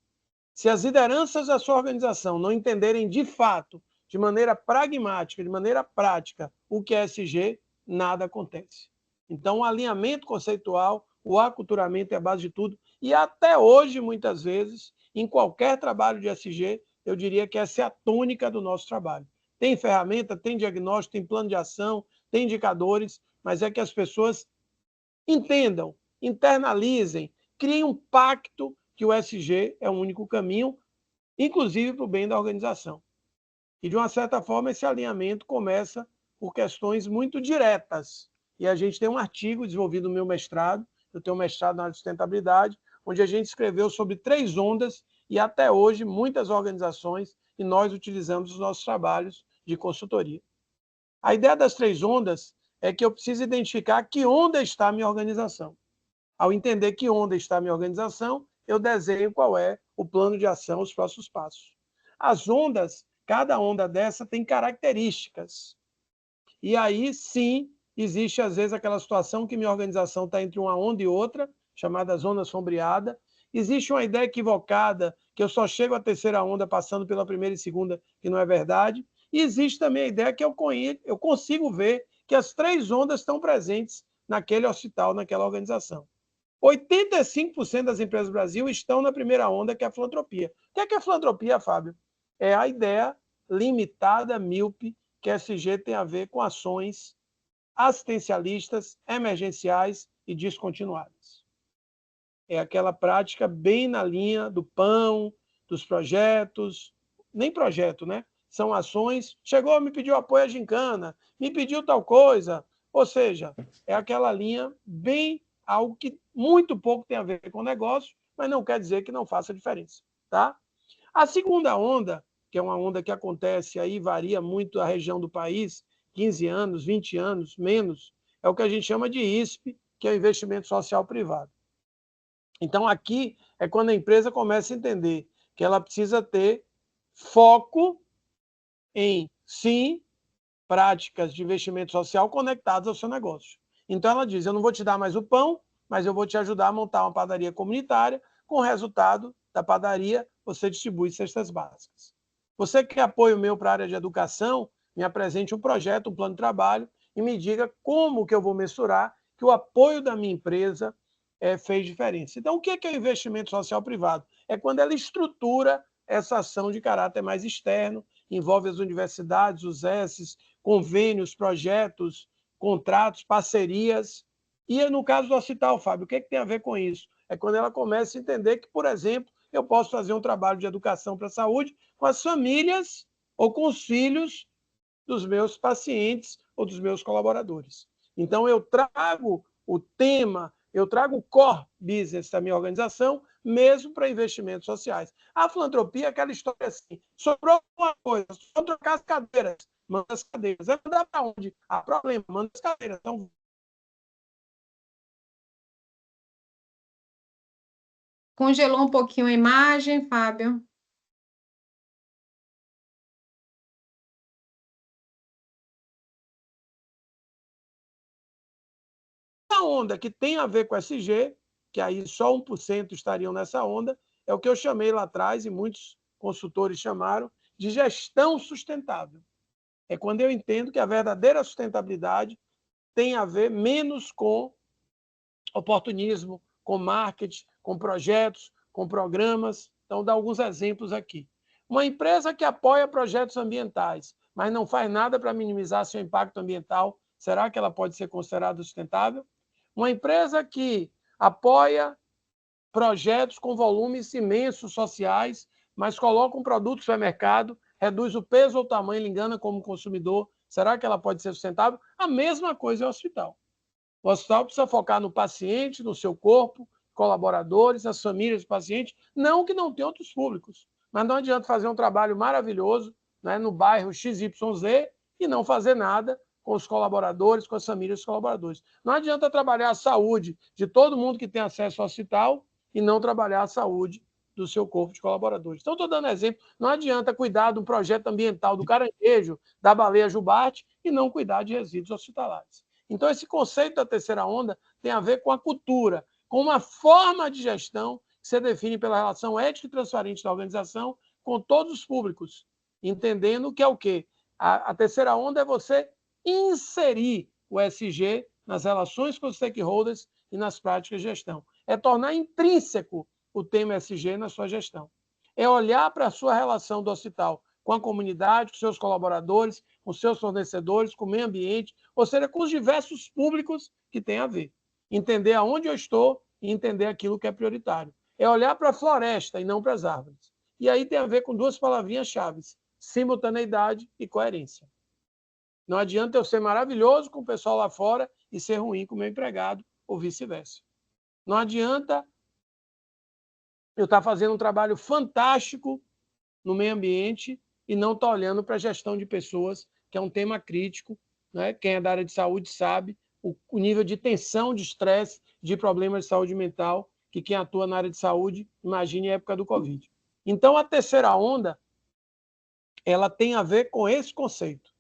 Se as lideranças da sua organização não entenderem de fato, de maneira pragmática, de maneira prática, o que é ESG, nada acontece. Então, o alinhamento conceitual, o aculturamento é a base de tudo, e até hoje, muitas vezes, em qualquer trabalho de ESG, eu diria que essa é a tônica do nosso trabalho. Tem ferramenta, tem diagnóstico, tem plano de ação, tem indicadores, mas é que as pessoas entendam, internalizem, criem um pacto que o ESG é o único caminho, inclusive para o bem da organização. E, de uma certa forma, esse alinhamento começa por questões muito diretas. E a gente tem um artigo desenvolvido no meu mestrado, eu tenho um mestrado na área de sustentabilidade, onde a gente escreveu sobre 3 ondas, e até hoje muitas organizações, e nós utilizamos os nossos trabalhos de consultoria. A ideia das 3 ondas é que eu preciso identificar que onda está a minha organização. Ao entender que onda está a minha organização, eu desenho qual é o plano de ação, os próximos passos. As ondas, cada onda dessa tem características. E aí, sim, existe às vezes aquela situação que minha organização está entre uma onda e outra, chamada zona sombreada. Existe uma ideia equivocada, que eu só chego à terceira onda passando pela primeira e segunda, que não é verdade. E existe também a ideia que eu consigo ver que as 3 ondas estão presentes naquele hospital, naquela organização. 85% das empresas do Brasil estão na primeira onda, que é a filantropia. O que é a filantropia, Fábio? É a ideia limitada, míope, que a ESG tem a ver com ações assistencialistas, emergenciais e descontinuadas. É aquela prática bem na linha do pão, dos projetos, nem projeto, né? São ações, chegou, me pediu apoio à gincana, me pediu tal coisa, ou seja, é aquela linha bem algo que muito pouco tem a ver com o negócio, mas não quer dizer que não faça diferença, tá? A segunda onda, que é uma onda que acontece aí, varia muito a região do país, 15 anos, 20 anos, menos, é o que a gente chama de ISP, que é o investimento social privado. Então, aqui é quando a empresa começa a entender que ela precisa ter foco em, sim, práticas de investimento social conectadas ao seu negócio. Então, ela diz, eu não vou te dar mais o pão, mas eu vou te ajudar a montar uma padaria comunitária, com o resultado da padaria, você distribui cestas básicas. Você que apoia o meu para a área de educação, me apresente um projeto, um plano de trabalho, e me diga como que eu vou mensurar que o apoio da minha empresa fez diferença. Então, o que é o investimento social privado? É quando ela estrutura essa ação de caráter mais externo, envolve as universidades, os ESs, convênios, projetos, contratos, parcerias. E no caso do hospital, Fábio, o que tem a ver com isso? É quando ela começa a entender que, por exemplo, eu posso fazer um trabalho de educação para a saúde com as famílias ou com os filhos dos meus pacientes ou dos meus colaboradores. Então, eu trago o tema, eu trago o core business da minha organização, mesmo para investimentos sociais. A filantropia é aquela história assim, sobrou uma coisa, só trocar as cadeiras, manda as cadeiras. Vai mandar para onde? Há problema, manda as cadeiras. Então, Congelou um pouquinho a imagem, Fábio. a onda que tem a ver com SG, que aí só 1% estariam nessa onda, é o que eu chamei lá atrás, e muitos consultores chamaram, de gestão sustentável. É quando eu entendo que a verdadeira sustentabilidade tem a ver menos com oportunismo, com marketing, com projetos, com programas. Então, vou dar alguns exemplos aqui. Uma empresa que apoia projetos ambientais, mas não faz nada para minimizar seu impacto ambiental, será que ela pode ser considerada sustentável? Uma empresa que apoia projetos com volumes imensos sociais, mas coloca um produto no supermercado, reduz o peso ou o tamanho, engana como consumidor, será que ela pode ser sustentável? A mesma coisa é o hospital. O hospital precisa focar no paciente, no seu corpo, colaboradores, as famílias do paciente, não que não tenha outros públicos, mas não adianta fazer um trabalho maravilhoso, né, no bairro XYZ e não fazer nada com os colaboradores, com as famílias dos colaboradores. Não adianta trabalhar a saúde de todo mundo que tem acesso ao hospital e não trabalhar a saúde do seu corpo de colaboradores. Então, estou dando exemplo. Não adianta cuidar do projeto ambiental do caranguejo, da baleia jubarte e não cuidar de resíduos hospitalares. Então, esse conceito da terceira onda tem a ver com a cultura, com uma forma de gestão que se define pela relação ética e transparente da organização com todos os públicos, entendendo que é o quê? A terceira onda é você inserir o ESG nas relações com os stakeholders e nas práticas de gestão. É tornar intrínseco o tema ESG na sua gestão. É olhar para a sua relação do hospital com a comunidade, com seus colaboradores, com seus fornecedores, com o meio ambiente, ou seja, com os diversos públicos que tem a ver. Entender aonde eu estou e entender aquilo que é prioritário. É olhar para a floresta e não para as árvores. E aí tem a ver com duas palavrinhas-chave: simultaneidade e coerência. Não adianta eu ser maravilhoso com o pessoal lá fora e ser ruim com o meu empregado, ou vice-versa. Não adianta eu estar fazendo um trabalho fantástico no meio ambiente e não estar olhando para a gestão de pessoas, que é um tema crítico, né? Quem é da área de saúde sabe o nível de tensão, de estresse, de problemas de saúde mental que quem atua na área de saúde, imagine a época do Covid. Então, a terceira onda, ela tem a ver com esse conceito.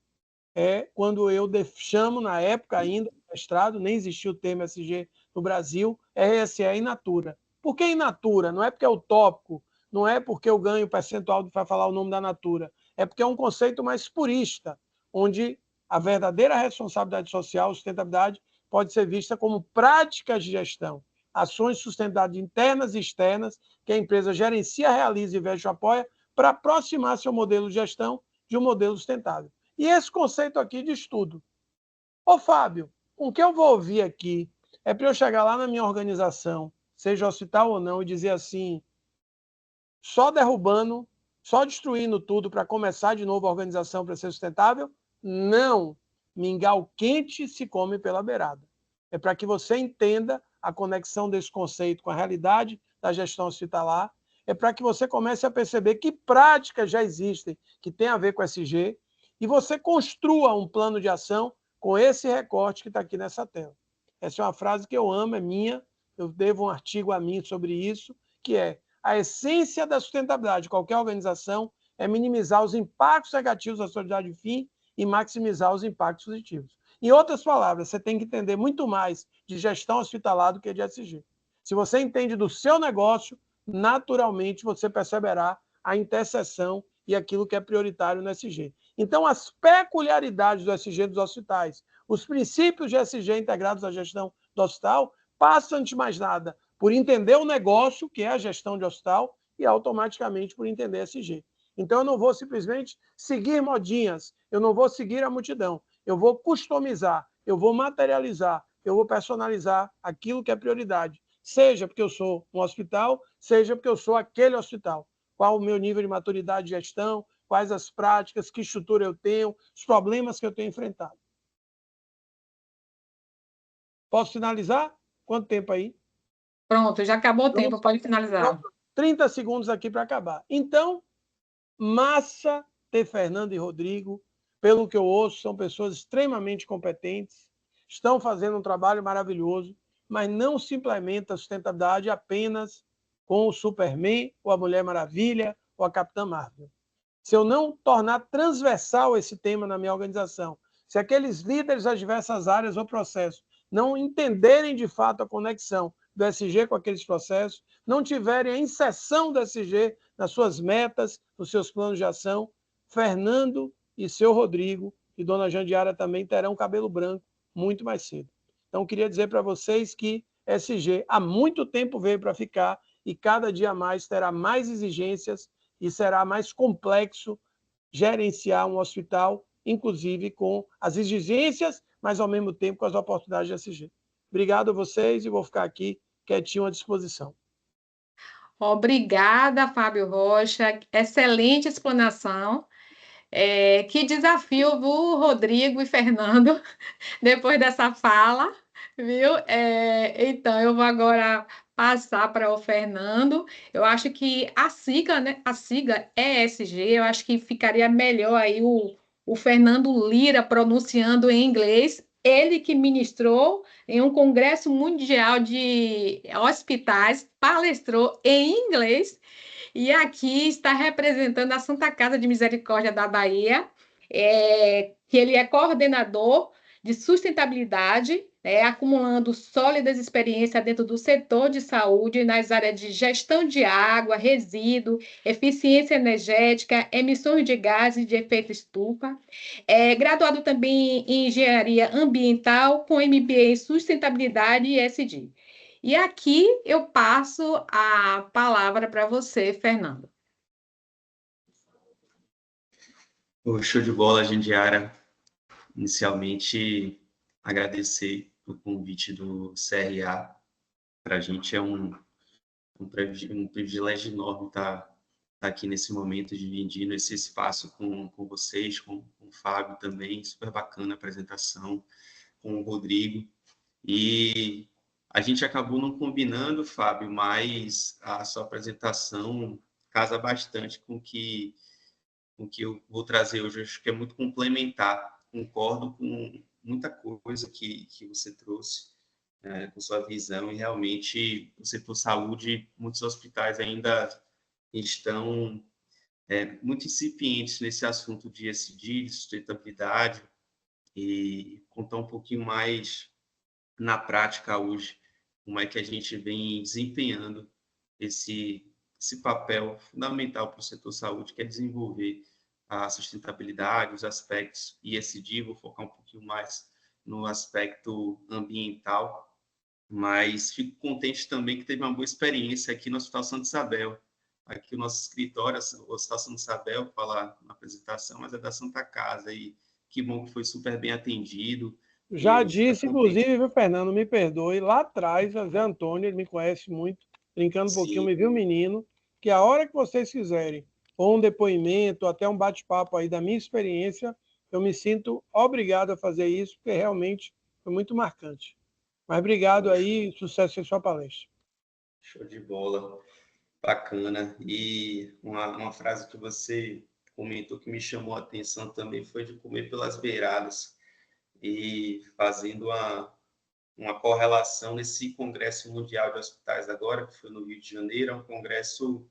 É quando eu chamo, na época ainda, mestrado, nem existia o termo ESG no Brasil, RSE in natura. Por que in natura? Não é porque é utópico, não é porque eu ganho percentual para falar o nome da natura, é porque é um conceito mais purista, onde a verdadeira responsabilidade social, sustentabilidade, pode ser vista como práticas de gestão, ações de sustentabilidade internas e externas que a empresa gerencia, realiza, investe ou apoia para aproximar seu modelo de gestão de um modelo sustentável. E esse conceito aqui de estudo. Ô, Fábio, o que eu vou ouvir aqui é para eu chegar lá na minha organização, seja hospital ou não, e dizer assim, só derrubando, só destruindo tudo para começar de novo a organização para ser sustentável? Não. Mingau quente se come pela beirada. É para que você entenda a conexão desse conceito com a realidade da gestão hospitalar, é para que você comece a perceber que práticas já existem que têm a ver com SG, e você construa um plano de ação com esse recorte que está aqui nessa tela. Essa é uma frase que eu amo, é minha, eu devo um artigo a mim sobre isso, que é: a essência da sustentabilidade de qualquer organização é minimizar os impactos negativos da sociedade de fim e maximizar os impactos positivos. Em outras palavras, você tem que entender muito mais de gestão hospitalar do que de SG. Se você entende do seu negócio, naturalmente você perceberá a interseção e aquilo que é prioritário no SG. Então, as peculiaridades do SG dos hospitais, os princípios de SG integrados à gestão do hospital, passam, antes de mais nada, por entender o negócio, que é a gestão de hospital, e automaticamente por entender SG. Então, eu não vou simplesmente seguir modinhas, eu não vou seguir a multidão, eu vou customizar, eu vou materializar, eu vou personalizar aquilo que é prioridade, seja porque eu sou um hospital, seja porque eu sou aquele hospital. Qual o meu nível de maturidade de gestão, quais as práticas, que estrutura eu tenho, os problemas que eu tenho enfrentado. Posso finalizar? Quanto tempo aí? Pronto, já acabou o tempo, pode finalizar. 30 segundos aqui para acabar. Então, massa ter Fernando e Rodrigo, pelo que eu ouço, são pessoas extremamente competentes, estão fazendo um trabalho maravilhoso, mas não se implementa a sustentabilidade apenas com o Superman, ou a Mulher Maravilha, ou a Capitã Marvel. Se eu não tornar transversal esse tema na minha organização, se aqueles líderes das diversas áreas ou processos não entenderem de fato a conexão do SG com aqueles processos, não tiverem a inserção do SG nas suas metas, nos seus planos de ação, Fernando e seu Rodrigo e dona Jandiara também terão cabelo branco muito mais cedo. Então, queria dizer para vocês que SG há muito tempo veio para ficar e cada dia mais terá mais exigências e será mais complexo gerenciar um hospital, inclusive com as exigências mas ao mesmo tempo com as oportunidades de SG. Obrigado a vocês e vou ficar aqui quietinho à disposição. Obrigada, Fábio Rocha. Excelente explanação. Que desafio, viu, Rodrigo e Fernando, depois dessa fala, viu? Então, eu vou agora passar para o Fernando. Eu acho que a sigla, né? A sigla ESG, eu acho que ficaria melhor aí o Fernando Lira pronunciando em inglês. Ele que ministrou em um congresso mundial de hospitais, palestrou em inglês e aqui está representando a Santa Casa de Misericórdia da Bahia, que ele é coordenador de sustentabilidade, acumulando sólidas experiências dentro do setor de saúde, nas áreas de gestão de água, resíduo, eficiência energética, emissões de gases de efeito estufa. É graduado também em engenharia ambiental, com MBA em sustentabilidade e ESG. E aqui eu passo a palavra para você, Fernando. Show de bola, Jandiara. Inicialmente, agradecer o convite do CRA. Para a gente é um privilégio enorme estar aqui nesse momento, dividindo esse espaço com vocês, com o Fábio também. Super bacana a apresentação, com o Rodrigo. E a gente acabou não combinando, Fábio, mas a sua apresentação casa bastante com o que eu vou trazer hoje. Acho que é muito complementar. Concordo com muita coisa que você trouxe, com sua visão, e realmente o setor saúde, muitos hospitais ainda estão muito incipientes nesse assunto de ESG, de sustentabilidade, e contar um pouquinho mais na prática hoje, como é que a gente vem desempenhando esse papel fundamental para o setor saúde, que é desenvolver a sustentabilidade, os aspectos ESG. Vou focar um pouquinho mais no aspecto ambiental, mas fico contente também que teve uma boa experiência aqui no Hospital Santa Isabel. Aqui o nosso escritório, o Hospital Santa Isabel, falar na apresentação, mas é da Santa Casa, e que bom que foi super bem atendido. Já disse, inclusive, viu, Fernando, me perdoe, lá atrás, o Zé Antônio, ele me conhece muito, brincando um pouquinho, me viu, menino, que a hora que vocês fizerem, ou um depoimento, ou até um bate-papo aí da minha experiência, eu me sinto obrigado a fazer isso, porque realmente foi muito marcante. Mas obrigado aí, sucesso em sua palestra. Show de bola, bacana. E uma frase que você comentou que me chamou a atenção também foi de comer pelas beiradas, e fazendo uma correlação nesse Congresso Mundial de Hospitais agora, que foi no Rio de Janeiro. É um congresso,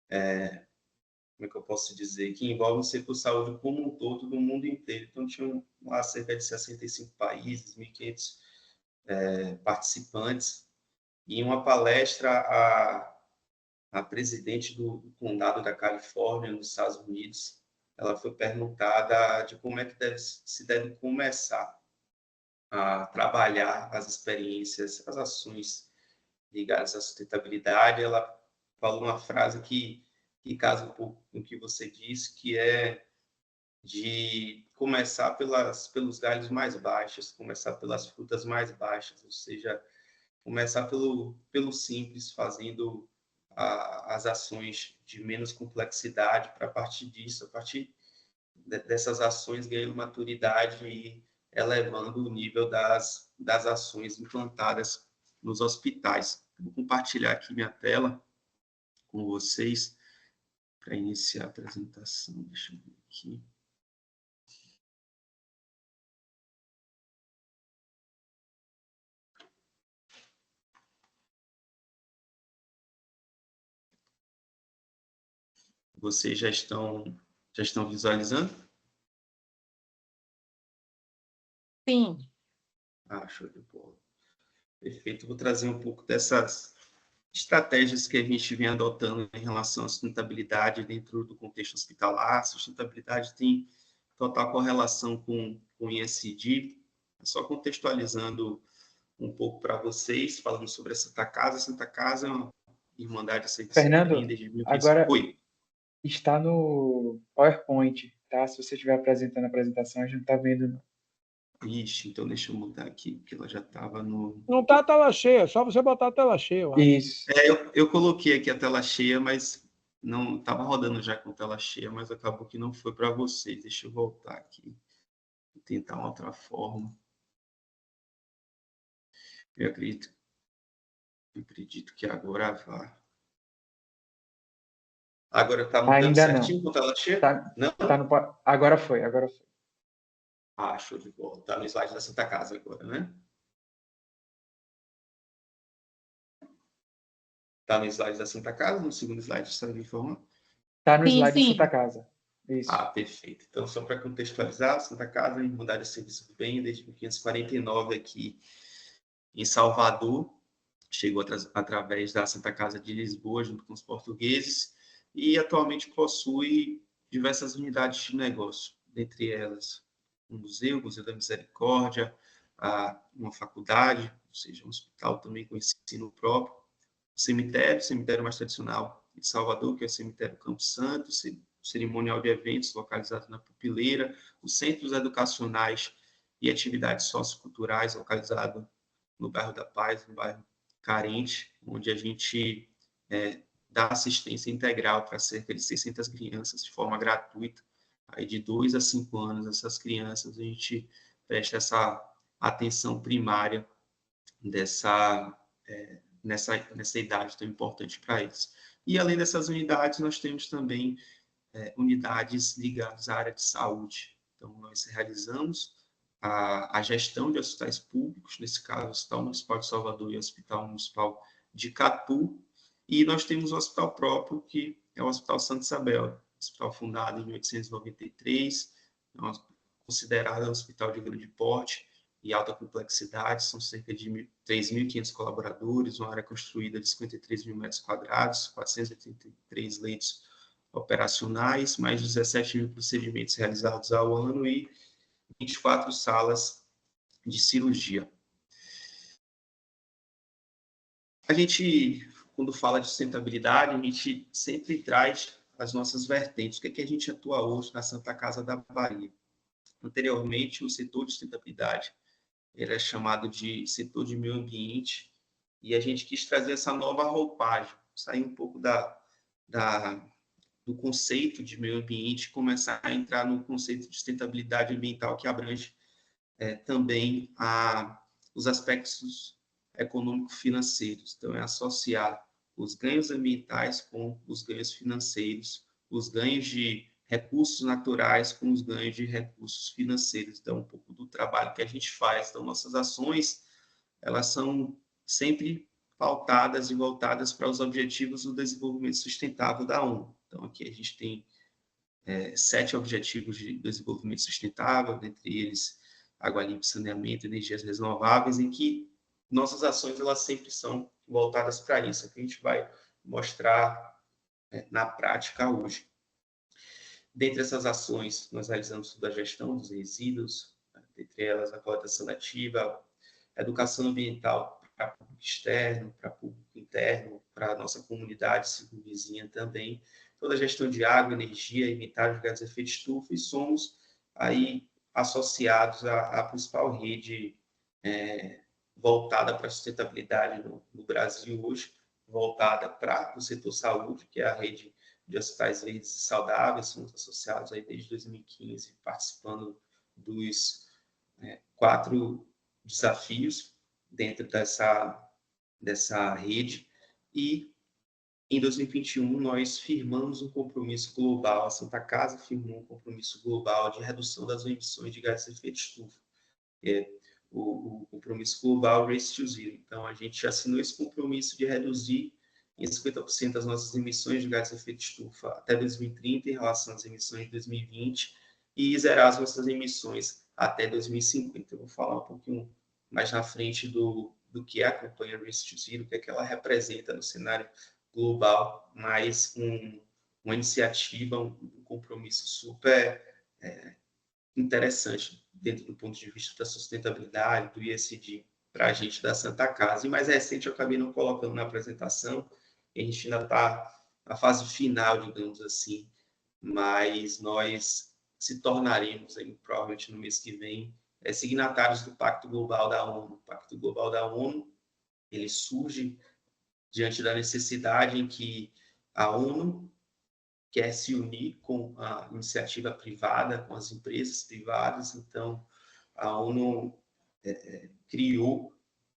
como é que eu posso dizer, que envolve o setor saúde como um todo, do mundo inteiro. Então, tinham lá cerca de 65 países, 1.500 participantes, e em uma palestra, a presidente do condado da Califórnia, nos Estados Unidos, ela foi perguntada de como é que se deve começar a trabalhar as experiências, as ações ligadas à sustentabilidade. Ela falou uma frase que casa um pouco com o que você disse, que é de começar pelos galhos mais baixos, começar pelas frutas mais baixas, ou seja, começar pelo simples, fazendo as ações de menos complexidade, para a partir disso, a partir dessas ações, ganhando maturidade e elevando o nível das ações implantadas nos hospitais. Vou compartilhar aqui minha tela com vocês para iniciar a apresentação. Deixa eu ver aqui. Vocês já estão visualizando? Sim. Show de bola. Perfeito. Vou trazer um pouco dessas estratégias que a gente vem adotando em relação à sustentabilidade dentro do contexto hospitalar. A sustentabilidade tem total correlação com o ESG. Só contextualizando um pouco para vocês, falando sobre a Santa Casa. A Santa Casa é uma irmandade de serviço Fernando, desde 1500. agora Oi. Está no PowerPoint, tá? Se você estiver apresentando a apresentação, a gente não está vendo, não. Ixi, então deixa eu mudar aqui, porque ela já estava no... Não está a tela cheia, só você botar a tela cheia, eu acho. Isso. Eu coloquei aqui a tela cheia, mas não estava rodando já com tela cheia, mas acabou que não foi para vocês. Deixa eu voltar aqui e tentar uma outra forma. Eu acredito que agora vá. Agora está mudando Ainda certinho com tela cheia? Não? Agora foi, agora foi. Ah, show de bola. Está no slide da Santa Casa agora, né? Está no slide da Santa Casa, no segundo slide, você me informar? Está no Sim, slide de sim. Santa Casa. Isso. Ah, perfeito. Então, só para contextualizar, Santa Casa, Irmandade de Serviço do Bem, desde 1549 aqui em Salvador, chegou através da Santa Casa de Lisboa, junto com os portugueses, e atualmente possui diversas unidades de negócio, dentre elas um museu, o Museu da Misericórdia, uma faculdade, ou seja, um hospital também com ensino próprio, o cemitério mais tradicional de Salvador, que é o cemitério Campo Santo, o cerimonial de eventos localizado na Pupileira, os centros educacionais e atividades socioculturais localizado no bairro da Paz, um bairro carente, onde a gente dá assistência integral para cerca de 600 crianças de forma gratuita, aí de 2 a 5 anos, essas crianças, a gente presta essa atenção primária nessa idade tão importante para eles. E além dessas unidades, nós temos também unidades ligadas à área de saúde. Então, nós realizamos a gestão de hospitais públicos, nesse caso, o Hospital Municipal de Salvador e o Hospital Municipal de Catu, e nós temos o hospital próprio, que é o Hospital Santa Isabel, hospital fundado em 1893, considerado um hospital de grande porte e alta complexidade, são cerca de 3.500 colaboradores, uma área construída de 53 mil metros quadrados, 483 leitos operacionais, mais de 17 mil procedimentos realizados ao ano e 24 salas de cirurgia. A gente, quando fala de sustentabilidade, a gente sempre traz as nossas vertentes. O que é que a gente atua hoje na Santa Casa da Bahia? Anteriormente, o setor de sustentabilidade ele é chamado de setor de meio ambiente, e a gente quis trazer essa nova roupagem, sair um pouco do conceito de meio ambiente e começar a entrar no conceito de sustentabilidade ambiental, que abrange também os aspectos econômico-financeiros. Então, é associar os ganhos ambientais com os ganhos financeiros, os ganhos de recursos naturais com os ganhos de recursos financeiros. Então, um pouco do trabalho que a gente faz. Então, nossas ações, elas são sempre pautadas e voltadas para os objetivos do desenvolvimento sustentável da ONU. Então, aqui a gente tem 7 objetivos de desenvolvimento sustentável, dentre eles água limpa, saneamento, energias renováveis, em que nossas ações elas sempre são voltadas para isso, que a gente vai mostrar na prática hoje. Dentre essas ações, nós realizamos toda a gestão dos resíduos, dentre elas a coleta seletiva, educação ambiental para público externo, para público interno, para a nossa comunidade circunvizinha também, toda a gestão de água, energia, inventário de gases de efeito estufa, e somos aí associados à principal rede voltada para a sustentabilidade no Brasil hoje, voltada para o setor saúde, que é a rede de hospitais verdes e saudáveis, somos associados aí desde 2015, participando dos 4 desafios dentro dessa rede, e em 2021 nós firmamos um compromisso global, a Santa Casa firmou um compromisso global de redução das emissões de gases de efeito estufa, o compromisso global Race to Zero. Então, a gente assinou esse compromisso de reduzir em 50% as nossas emissões de gases de efeito estufa até 2030 em relação às emissões de 2020 e zerar as nossas emissões até 2050. Eu vou falar um pouquinho mais na frente do que é a campanha Race to Zero, o que é que ela representa no cenário global, mas uma iniciativa, um compromisso super interessante dentro do ponto de vista da sustentabilidade, do ESG, para a gente da Santa Casa. E mais recente eu acabei não colocando na apresentação, a gente ainda está na fase final, digamos assim, mas nós se tornaremos, aí, provavelmente no mês que vem, signatários do Pacto Global da ONU. O Pacto Global da ONU, ele surge diante da necessidade em que a ONU quer se unir com a iniciativa privada, com as empresas privadas. Então, a ONU criou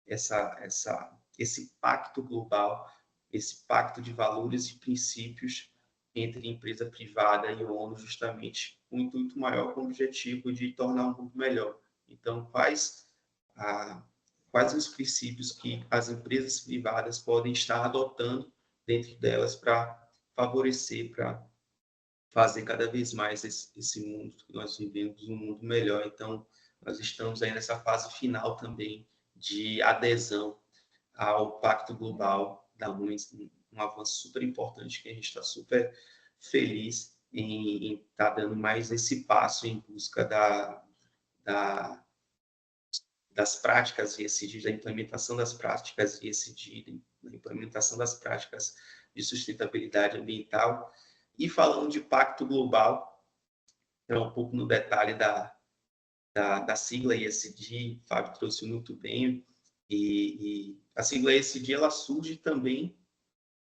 esse pacto global, esse pacto de valores e princípios entre empresa privada e ONU, justamente com um intuito maior, com o objetivo de tornar um mundo melhor. Então, quais os princípios que as empresas privadas podem estar adotando dentro delas para favorecer, para fazer cada vez mais esse mundo que nós vivemos um mundo melhor. Então, nós estamos aí nessa fase final também de adesão ao Pacto Global da ONU, um avanço super importante que a gente está super feliz em estar dando mais esse passo em busca das práticas ESG, da implementação das práticas ESG, da implementação das práticas de sustentabilidade ambiental. E falando de Pacto Global, um pouco no detalhe da sigla ESG, o Fábio trouxe muito bem, e a sigla ESG ela surge também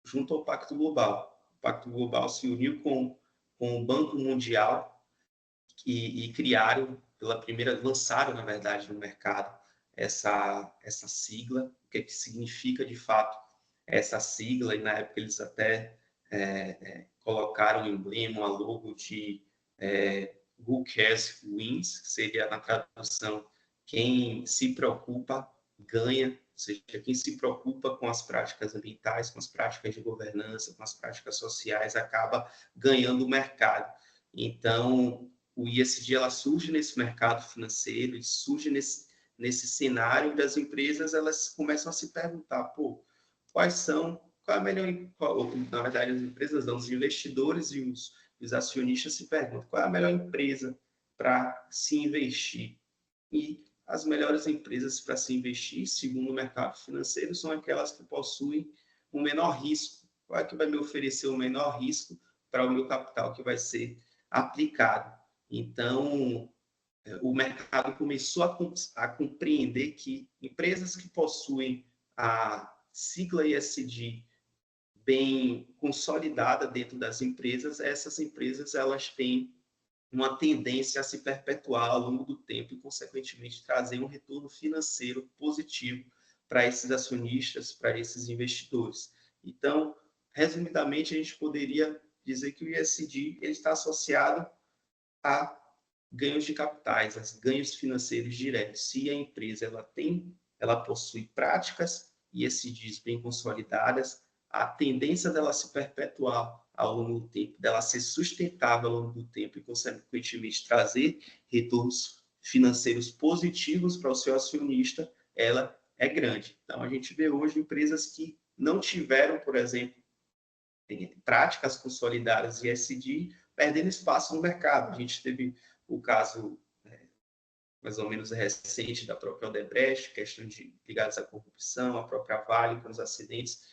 junto ao Pacto Global. O Pacto Global se uniu com o Banco Mundial e lançaram, na verdade, no mercado essa sigla, o que significa, de fato, essa sigla, e na época eles até colocaram o emblema, a logo de Who Cares Wins, que seria, na tradução, quem se preocupa ganha, ou seja, quem se preocupa com as práticas ambientais, com as práticas de governança, com as práticas sociais, acaba ganhando o mercado. Então, o ESG ela surge nesse mercado financeiro, e surge nesse cenário das empresas, elas começam a se perguntar, qual é a melhor, na verdade, as empresas não, os investidores e os acionistas se perguntam qual é a melhor empresa para se investir. E as melhores empresas para se investir, segundo o mercado financeiro, são aquelas que possuem o menor risco. Qual é que vai me oferecer o menor risco para o meu capital que vai ser aplicado? Então, o mercado começou a compreender que empresas que possuem a sigla ESG bem consolidada dentro das empresas, essas empresas elas têm uma tendência a se perpetuar ao longo do tempo e, consequentemente, trazer um retorno financeiro positivo para esses acionistas, para esses investidores. Então, resumidamente, a gente poderia dizer que o ESG ele está associado a ganhos de capitais, a ganhos financeiros diretos. Se a empresa ela possui práticas ESGs bem consolidadas, a tendência dela se perpetuar ao longo do tempo, dela ser sustentável ao longo do tempo e, consequentemente, trazer retornos financeiros positivos para o seu acionista, ela é grande. Então, a gente vê hoje empresas que não tiveram, por exemplo, práticas consolidadas ESG, perdendo espaço no mercado. A gente teve o caso mais ou menos recente da própria Odebrecht, questão ligadas à corrupção, a própria Vale com os acidentes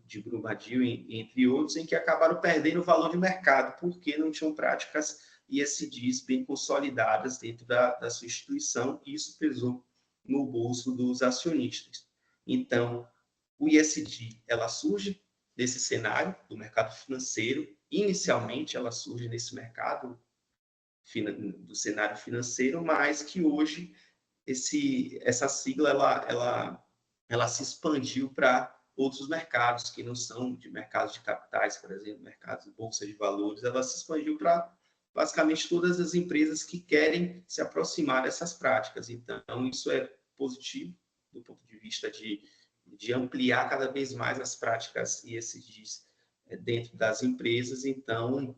de Brumadinho, entre outros, em que acabaram perdendo o valor de mercado, porque não tinham práticas ESGs bem consolidadas dentro da sua instituição, e isso pesou no bolso dos acionistas. Então, o ESG, ela surge desse cenário do mercado financeiro. Inicialmente, ela surge nesse mercado do cenário financeiro, mas que hoje essa sigla ela se expandiu para outros mercados que não são de mercados de capitais, por exemplo, mercados de bolsa de valores. Ela se expandiu para basicamente todas as empresas que querem se aproximar dessas práticas. Então, isso é positivo do ponto de vista de ampliar cada vez mais as práticas ESGs dentro das empresas. Então,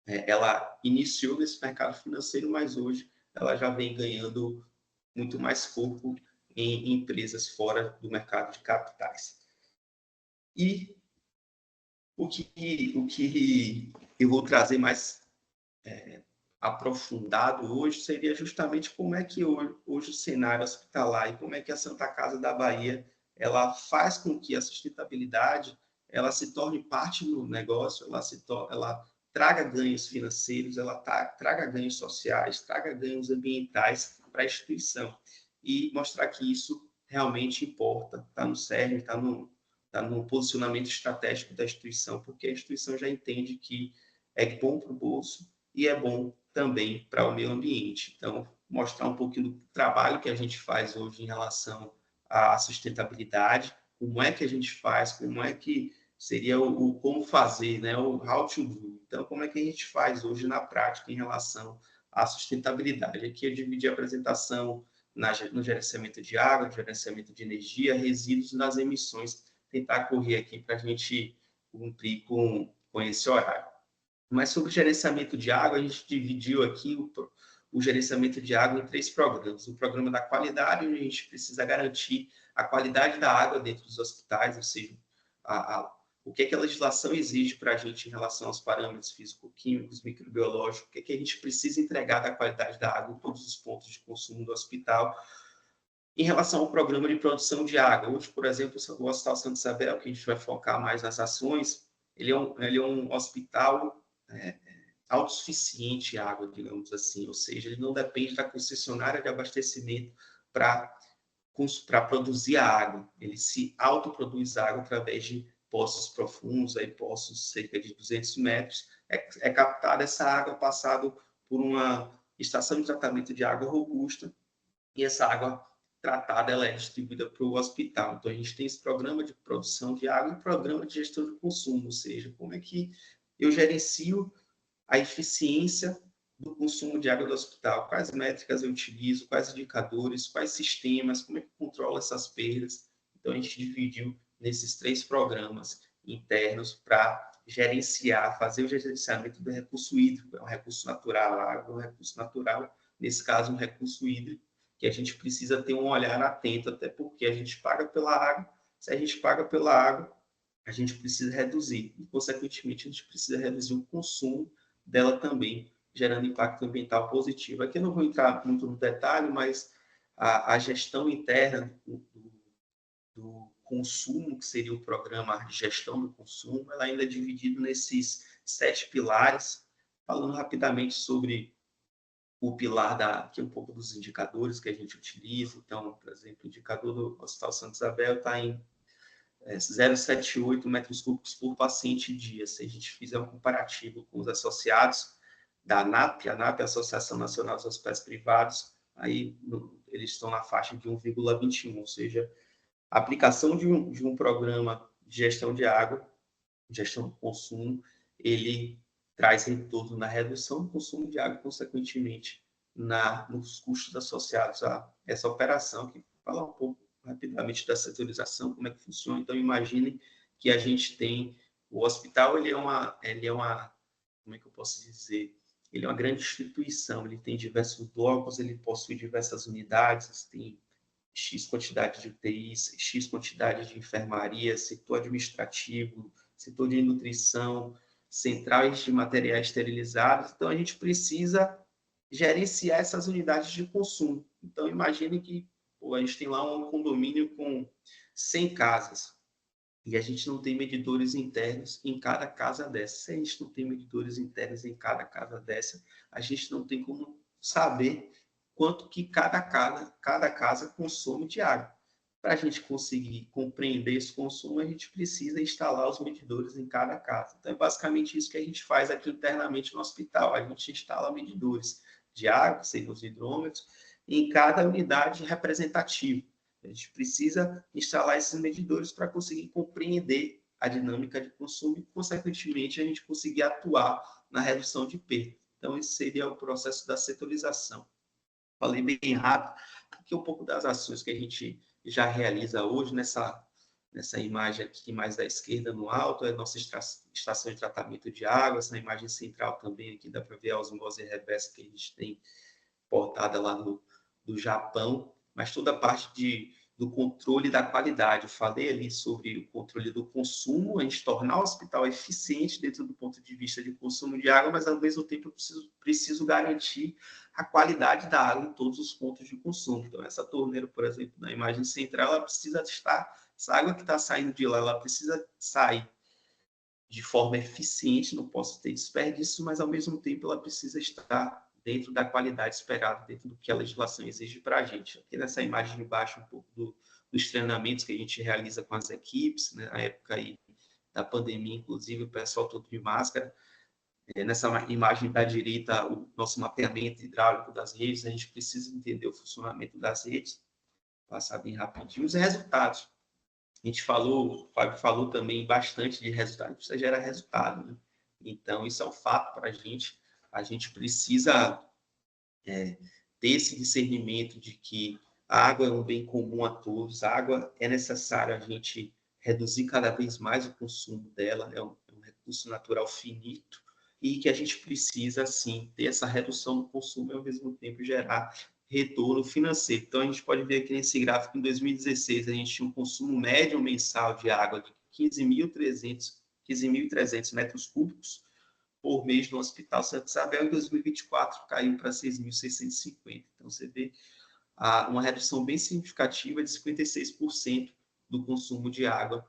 ela iniciou nesse mercado financeiro, mas hoje ela já vem ganhando muito mais corpo em empresas fora do mercado de capitais. E o que eu vou trazer mais aprofundado hoje seria justamente como é que hoje o cenário hospitalar e como é que a Santa Casa da Bahia ela faz com que a sustentabilidade ela se torne parte do negócio, ela traga ganhos financeiros, ela traga ganhos sociais, traga ganhos ambientais para a instituição e mostrar que isso realmente importa, está no cerne, está no posicionamento estratégico da instituição, porque a instituição já entende que é bom para o bolso e é bom também para o meio ambiente. Então, mostrar um pouquinho do trabalho que a gente faz hoje em relação à sustentabilidade, como é que a gente faz, como é que seria o como fazer, né? O how to do. Então, como é que a gente faz hoje na prática em relação à sustentabilidade? Aqui eu dividi a apresentação no gerenciamento de água, no gerenciamento de energia, resíduos e nas emissões, tentar correr aqui para a gente cumprir com esse horário. Mas sobre o gerenciamento de água, a gente dividiu aqui o gerenciamento de água em 3 programas. O programa da qualidade, onde a gente precisa garantir a qualidade da água dentro dos hospitais, ou seja, o que a legislação exige para a gente em relação aos parâmetros físico-químicos, microbiológicos, o que a gente precisa entregar da qualidade da água em todos os pontos de consumo do hospital. Em relação ao programa de produção de água, hoje, por exemplo, o Hospital Santa Isabel, que a gente vai focar mais nas ações, ele é um hospital autossuficiente em água, digamos assim, ou seja, ele não depende da concessionária de abastecimento para produzir a água, ele se autoproduz água através de poços profundos, aí poços cerca de 200 metros, é captada essa água, passado por uma estação de tratamento de água robusta, e essa água tratada ela é distribuída para o hospital. Então, a gente tem esse programa de produção de água e programa de gestão de consumo, ou seja, como é que eu gerencio a eficiência do consumo de água do hospital, quais métricas eu utilizo, quais indicadores, quais sistemas, como é que eu controlo essas perdas. Então, a gente dividiu nesses 3 programas internos para gerenciar, fazer o gerenciamento do recurso hídrico, é um recurso natural, a água é um recurso natural, nesse caso, um recurso hídrico, que a gente precisa ter um olhar atento, até porque a gente paga pela água, se a gente paga pela água, a gente precisa reduzir, e, consequentemente, a gente precisa reduzir o consumo dela também, gerando impacto ambiental positivo. Aqui eu não vou entrar muito no detalhe, mas a gestão interna do consumo, que seria o programa de gestão do consumo, ela ainda é dividida nesses 7 pilares, falando rapidamente sobre o pilar aqui um pouco dos indicadores que a gente utiliza. Então, por exemplo, o indicador do Hospital Santa Isabel está em 0,78 metros cúbicos por paciente dia. Se a gente fizer um comparativo com os associados da ANAP, a Associação Nacional dos Hospitais Privados, aí eles estão na faixa de 1,21, ou seja, a aplicação de um programa de gestão de água, gestão do consumo, ele traz retorno na redução do consumo de água, consequentemente, nos custos associados a essa operação, que fala um pouco rapidamente da setorização, como é que funciona. Então, imaginem que a gente tem o hospital, ele é uma, como é que eu posso dizer? Ele é uma grande instituição, ele tem diversos blocos, ele possui diversas unidades, tem X quantidade de UTIs, X quantidade de enfermaria, setor administrativo, setor de nutrição, centrais de materiais esterilizados. Então, a gente precisa gerenciar essas unidades de consumo. Então, imagine que a gente tem lá um condomínio com 100 casas e a gente não tem medidores internos em cada casa dessa. Se a gente não tem medidores internos em cada casa dessa, a gente não tem como saber quanto que cada casa consome de água. Para a gente conseguir compreender esse consumo, a gente precisa instalar os medidores em cada casa. Então, é basicamente isso que a gente faz aqui internamente no hospital. A gente instala medidores de água, sejam os hidrômetros, em cada unidade representativa. A gente precisa instalar esses medidores para conseguir compreender a dinâmica de consumo e, consequentemente, a gente conseguir atuar na redução de perda. Então, esse seria o processo da setorização. Falei bem rápido, porque um pouco das ações que a gente já realiza hoje nessa imagem aqui mais da esquerda no alto, é a nossa estação de tratamento de água, essa imagem central também aqui dá para ver a osmose reversa que a gente tem portada lá do Japão, mas toda a parte do controle da qualidade. Eu falei ali sobre o controle do consumo, a gente tornar o hospital eficiente dentro do ponto de vista de consumo de água, mas ao mesmo tempo eu preciso garantir a qualidade da água em todos os pontos de consumo. Então, essa torneira, por exemplo, na imagem central, ela precisa estar, essa água que está saindo de lá, ela precisa sair de forma eficiente, não posso ter desperdício, mas ao mesmo tempo ela precisa estar dentro da qualidade esperada, dentro do que a legislação exige para a gente. Aqui nessa imagem de baixo, um pouco dos treinamentos que a gente realiza com as equipes, né? Na época aí da pandemia, inclusive, o pessoal todo de máscara. Nessa imagem da direita, o nosso mapeamento hidráulico das redes, a gente precisa entender o funcionamento das redes, passar bem rapidinho, os resultados. A gente falou, o Fábio falou também bastante de resultado, precisa gerar resultado, né? Então, isso é um fato para a gente precisa ter esse discernimento de que a água é um bem comum a todos, a água é necessário a gente reduzir cada vez mais o consumo dela, é um recurso natural finito, e que a gente precisa, sim, ter essa redução do consumo e, ao mesmo tempo, gerar retorno financeiro. Então, a gente pode ver aqui nesse gráfico, em 2016, a gente tinha um consumo médio mensal de água de 15.300 metros cúbicos por mês no Hospital Santa Isabel. Em 2024, caiu para 6.650. Então, você vê uma redução bem significativa de 56% do consumo de água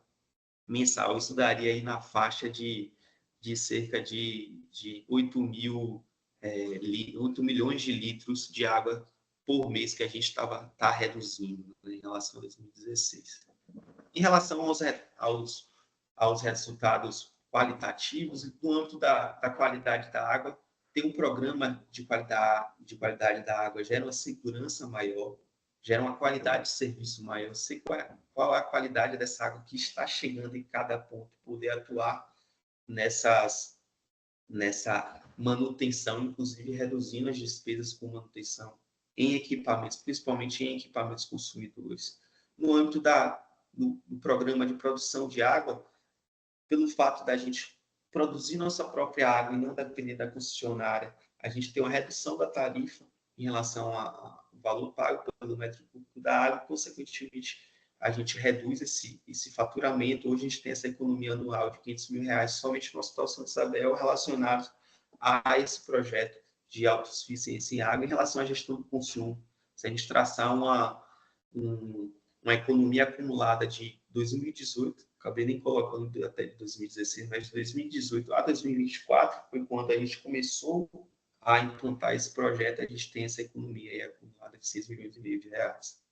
mensal. Isso daria aí na faixa de cerca de 8 milhões de litros de água por mês que a gente está reduzindo, né, em relação a 2016. Em relação aos resultados qualitativos, no âmbito da qualidade da água, tem um programa de qualidade da água, gera uma segurança maior, gera uma qualidade de serviço maior, sei qual é a qualidade dessa água que está chegando em cada ponto, poder atuar nessa manutenção, inclusive reduzindo as despesas com manutenção em equipamentos, principalmente em equipamentos consumidores. No âmbito do programa de produção de água, pelo fato da gente produzir nossa própria água e não depender da concessionária, a gente tem uma redução da tarifa em relação ao valor pago pelo metro cúbico da água, consequentemente, a gente reduz esse faturamento. Hoje a gente tem essa economia anual de R$500 mil somente no Hospital Santa Isabel relacionado a esse projeto de autossuficiência em água. Em relação à gestão do consumo, se a gente traçar uma economia acumulada de 2018, acabei nem colocando até de 2016, mas de 2018 a 2024 foi quando a gente começou a implantar esse projeto. A gente tem essa economia aí acumulada de R$6,5 milhões.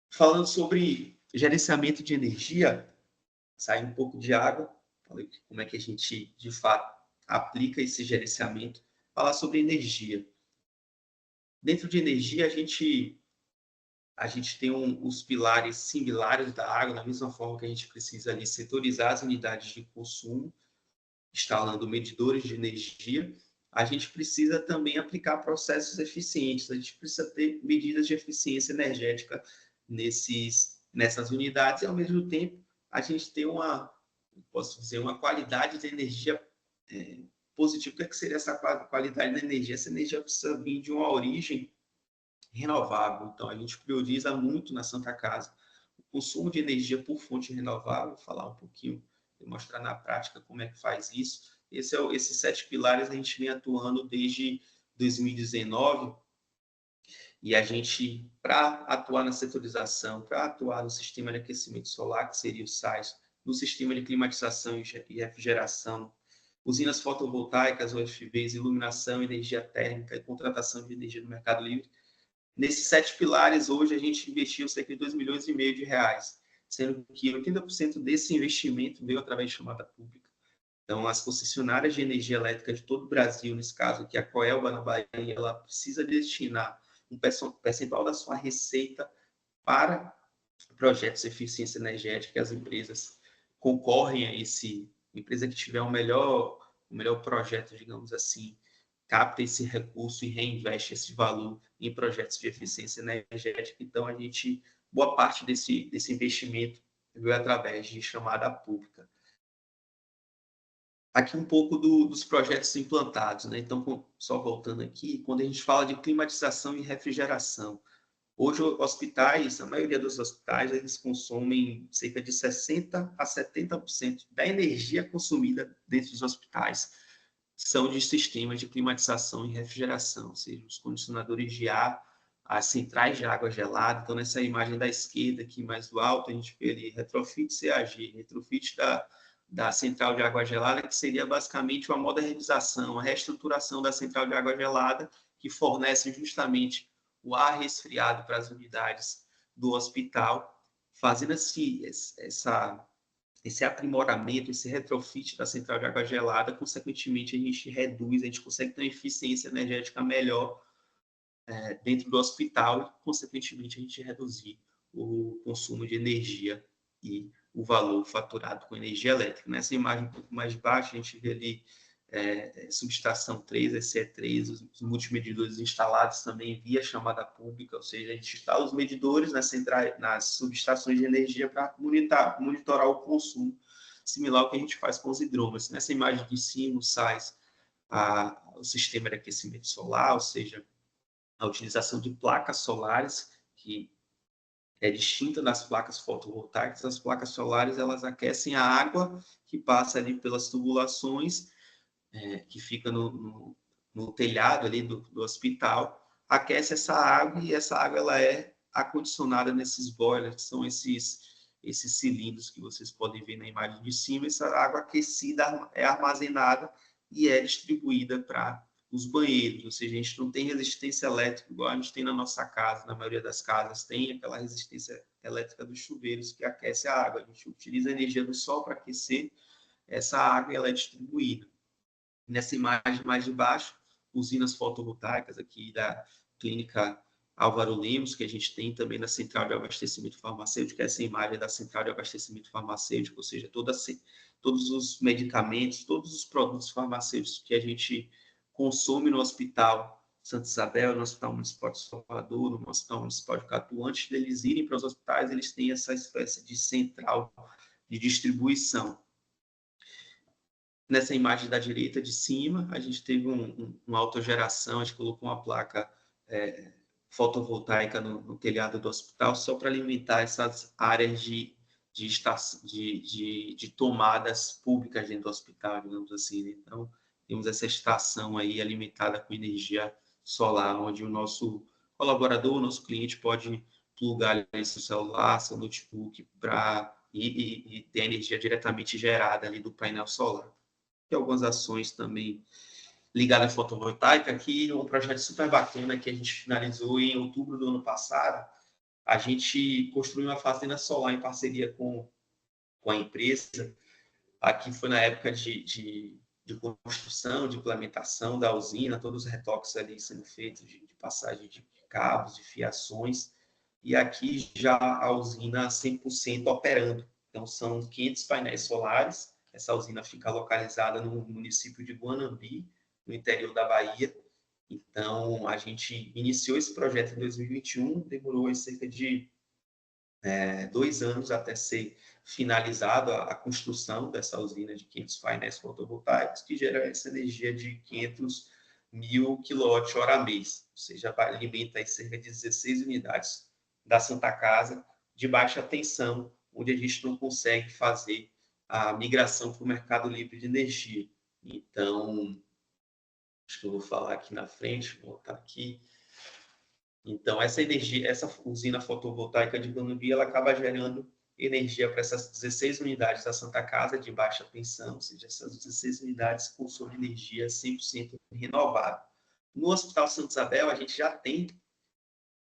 Falando sobre gerenciamento de energia, sair um pouco de água, falei como é que a gente, de fato, aplica esse gerenciamento, falar sobre energia. Dentro de energia, a gente tem os pilares similares da água, da mesma forma que a gente precisa ali setorizar as unidades de consumo, instalando medidores de energia, a gente precisa também aplicar processos eficientes, a gente precisa ter medidas de eficiência energética nessas unidades, e ao mesmo tempo a gente tem uma qualidade de energia positiva. O que seria essa qualidade da energia? Essa energia precisa vir de uma origem renovável. Então, a gente prioriza muito na Santa Casa o consumo de energia por fonte renovável. Vou falar um pouquinho, mostrar na prática como é que faz isso. Esses 7 pilares a gente vem atuando desde 2019, e a gente, para atuar na setorização, para atuar no sistema de aquecimento solar, que seria o sais, no sistema de climatização e refrigeração, usinas fotovoltaicas, UFVs, iluminação, energia térmica e contratação de energia no Mercado Livre. Nesses 7 pilares, hoje a gente investiu cerca de R$2,5 milhões, sendo que 80% desse investimento veio através de chamada pública. Então, as concessionárias de energia elétrica de todo o Brasil, nesse caso aqui, a Coelba, na Bahia, ela precisa destinar um percentual da sua receita para projetos de eficiência energética. As empresas concorrem a empresa que tiver o melhor projeto, digamos assim, capta esse recurso e reinveste esse valor em projetos de eficiência energética. Então, boa parte desse investimento veio através de chamada pública. Aqui um pouco dos projetos implantados, né? Então, só voltando aqui, quando a gente fala de climatização e refrigeração, hoje hospitais, a maioria dos hospitais, eles consomem cerca de 60% a 70% da energia consumida dentro dos hospitais são de sistemas de climatização e refrigeração, ou seja, os condicionadores de ar, as centrais de água gelada. Então, nessa imagem da esquerda aqui, mais do alto, a gente vê ali retrofit CAG, retrofit da central de água gelada, que seria basicamente uma modernização, a reestruturação da central de água gelada, que fornece justamente o ar resfriado para as unidades do hospital, fazendo esse aprimoramento, esse retrofit da central de água gelada. Consequentemente, a gente reduz, a gente consegue ter uma eficiência energética melhor dentro do hospital e, consequentemente, a gente reduzir o consumo de energia e o valor faturado com energia elétrica. Nessa imagem um pouco mais baixa, a gente vê ali subestação 3, SE3, os multimedidores instalados também via chamada pública, ou seja, a gente instala os medidores nas subestações de energia para monitorar o consumo, similar ao que a gente faz com os hidrômetros. Nessa imagem de cima, o sistema de aquecimento solar, ou seja, a utilização de placas solares, que é distinta das placas fotovoltaicas. As placas solares, elas aquecem a água que passa ali pelas tubulações, que fica no telhado ali do hospital, aquece essa água, e essa água ela é acondicionada nesses boilers, que são esses cilindros que vocês podem ver na imagem de cima. Essa água aquecida é armazenada e é distribuída para os banheiros, ou seja, a gente não tem resistência elétrica igual a gente tem na nossa casa. Na maioria das casas tem aquela resistência elétrica dos chuveiros que aquece a água. A gente utiliza a energia do sol para aquecer essa água e ela é distribuída. Nessa imagem mais de baixo, usinas fotovoltaicas aqui da clínica Álvaro Lemos, que a gente tem também na central de abastecimento farmacêutico. Essa imagem é da central de abastecimento farmacêutico, ou seja, todos os medicamentos, todos os produtos farmacêuticos que a gente consome no Hospital Santa Isabel, no Hospital Municipal de Salvador, no Hospital Municipal de Catu, antes deles irem para os hospitais, eles têm essa espécie de central de distribuição. Nessa imagem da direita de cima, a gente teve uma autogeração, a gente colocou uma placa fotovoltaica no telhado do hospital, só para alimentar essas áreas de tomadas públicas dentro do hospital, digamos assim, né? Então, temos essa estação aí alimentada com energia solar, onde o nosso colaborador, o nosso cliente pode plugar ali seu celular, seu notebook, e ter a energia diretamente gerada ali do painel solar. E algumas ações também ligadas à fotovoltaica. Aqui um projeto super bacana que a gente finalizou em outubro do ano passado. A gente construiu uma fazenda solar em parceria com a empresa. Aqui foi na época de construção, de implementação da usina, todos os retoques ali sendo feitos de passagem de cabos, de fiações, e aqui já a usina 100% operando. Então, são 500 painéis solares. Essa usina fica localizada no município de Guanambi, no interior da Bahia. Então, a gente iniciou esse projeto em 2021, demorou cerca de 2 anos até ser finalizado a construção dessa usina de 500 painéis fotovoltaicos, que gera essa energia de 500 mil kWh mês, ou seja, alimenta aí cerca de 16 unidades da Santa Casa de baixa tensão, onde a gente não consegue fazer a migração para o mercado livre de energia. Então, acho que eu vou falar aqui na frente, vou botar aqui. Então, essa energia, essa usina fotovoltaica de Guanambi, ela acaba gerando energia para essas 16 unidades da Santa Casa de baixa tensão, ou seja, essas 16 unidades consomem energia 100% renovável. No Hospital Santa Isabel, a gente já tem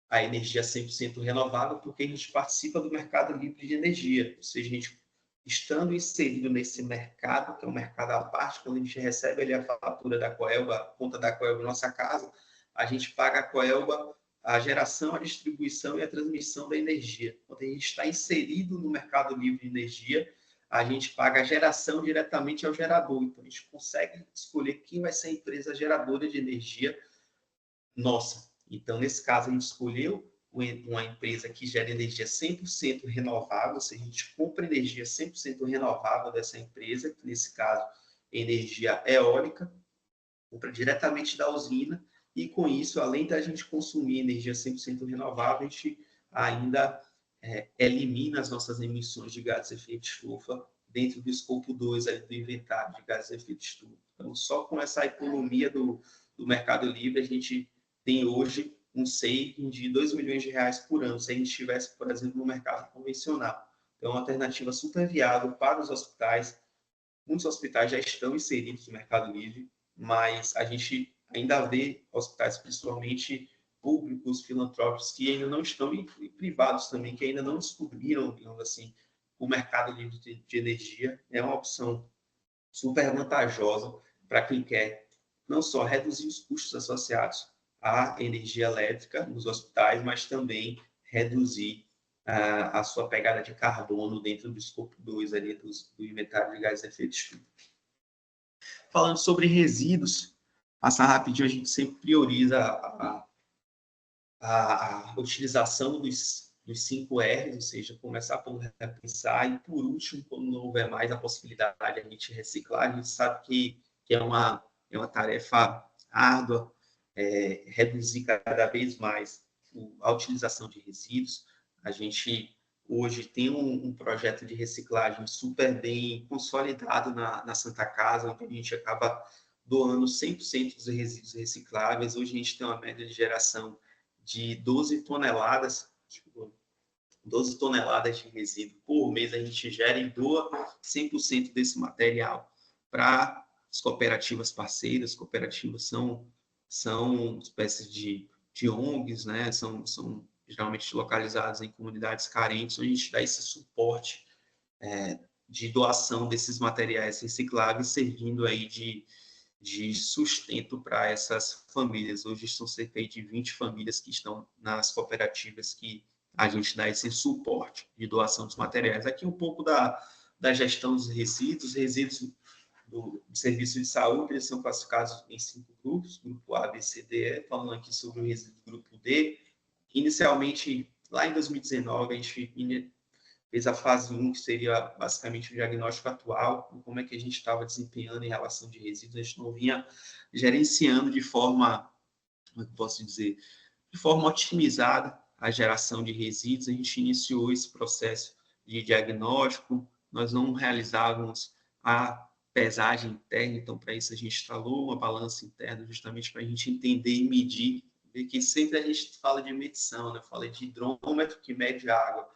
a energia 100% renovável, porque a gente participa do mercado livre de energia, ou seja, a gente estando inserido nesse mercado, que é um mercado à parte, quando a gente recebe ali a fatura da Coelba, a conta da Coelba na nossa casa, a gente paga a Coelba a geração, a distribuição e a transmissão da energia. Quando a gente está inserido no mercado livre de energia, a gente paga a geração diretamente ao gerador. Então, a gente consegue escolher quem vai ser a empresa geradora de energia nossa. Então, nesse caso, a gente escolheu uma empresa que gera energia 100% renovável, ou seja, a gente compra energia 100% renovável dessa empresa, que nesse caso é energia eólica, compra diretamente da usina, e com isso, além da gente consumir energia 100% renovável, a gente ainda elimina as nossas emissões de gases de efeito de estufa dentro do escopo 2 ali, do inventário de gases de efeito de estufa. Então, só com essa economia do mercado livre, a gente tem hoje um saving de R$2 milhões por ano, se a gente estivesse, por exemplo, no mercado convencional. Então, é uma alternativa super viável para os hospitais, muitos hospitais já estão inseridos no Mercado Livre, mas a gente ainda vê hospitais, principalmente públicos, filantrópicos, que ainda não estão, e privados também, que ainda não descobriram, digamos assim, o mercado livre de energia. É uma opção super vantajosa para quem quer não só reduzir os custos associados à energia elétrica nos hospitais, mas também reduzir a sua pegada de carbono dentro do escopo 2 ali, do inventário de gases de efeito estufa. Falando sobre resíduos, passar rapidinho, a gente sempre prioriza a utilização dos 5 R's, ou seja, começar por repensar, e por último, quando não houver mais a possibilidade de a gente reciclar, a gente sabe que é uma tarefa árdua, reduzir cada vez mais a utilização de resíduos. A gente hoje tem um projeto de reciclagem super bem consolidado na Santa Casa, onde a gente acaba doando 100% dos resíduos recicláveis. Hoje a gente tem uma média de geração de 12 toneladas de resíduo por mês. A gente gera e doa 100% desse material para as cooperativas parceiras. Cooperativas são espécies de ONGs, né? São geralmente localizadas em comunidades carentes, onde a gente dá esse suporte de doação desses materiais recicláveis, servindo aí de sustento para essas famílias. Hoje são cerca de 20 famílias que estão nas cooperativas que a gente dá esse suporte de doação dos materiais. Aqui um pouco da gestão dos resíduos. Os resíduos do serviço de saúde, eles são classificados em 5 grupos, grupo A, B, C, D, falando aqui sobre o resíduo do grupo D. Inicialmente, lá em 2019, a gente fez a fase 1, que seria basicamente o diagnóstico atual, como é que a gente estava desempenhando em relação de resíduos. A gente não vinha gerenciando de forma, como é que eu posso dizer, de forma otimizada a geração de resíduos. A gente iniciou esse processo de diagnóstico, nós não realizávamos a pesagem interna, então para isso a gente instalou uma balança interna, justamente para a gente entender e medir, porque sempre a gente fala de medição, né? Fala de hidrômetro, que mede a água,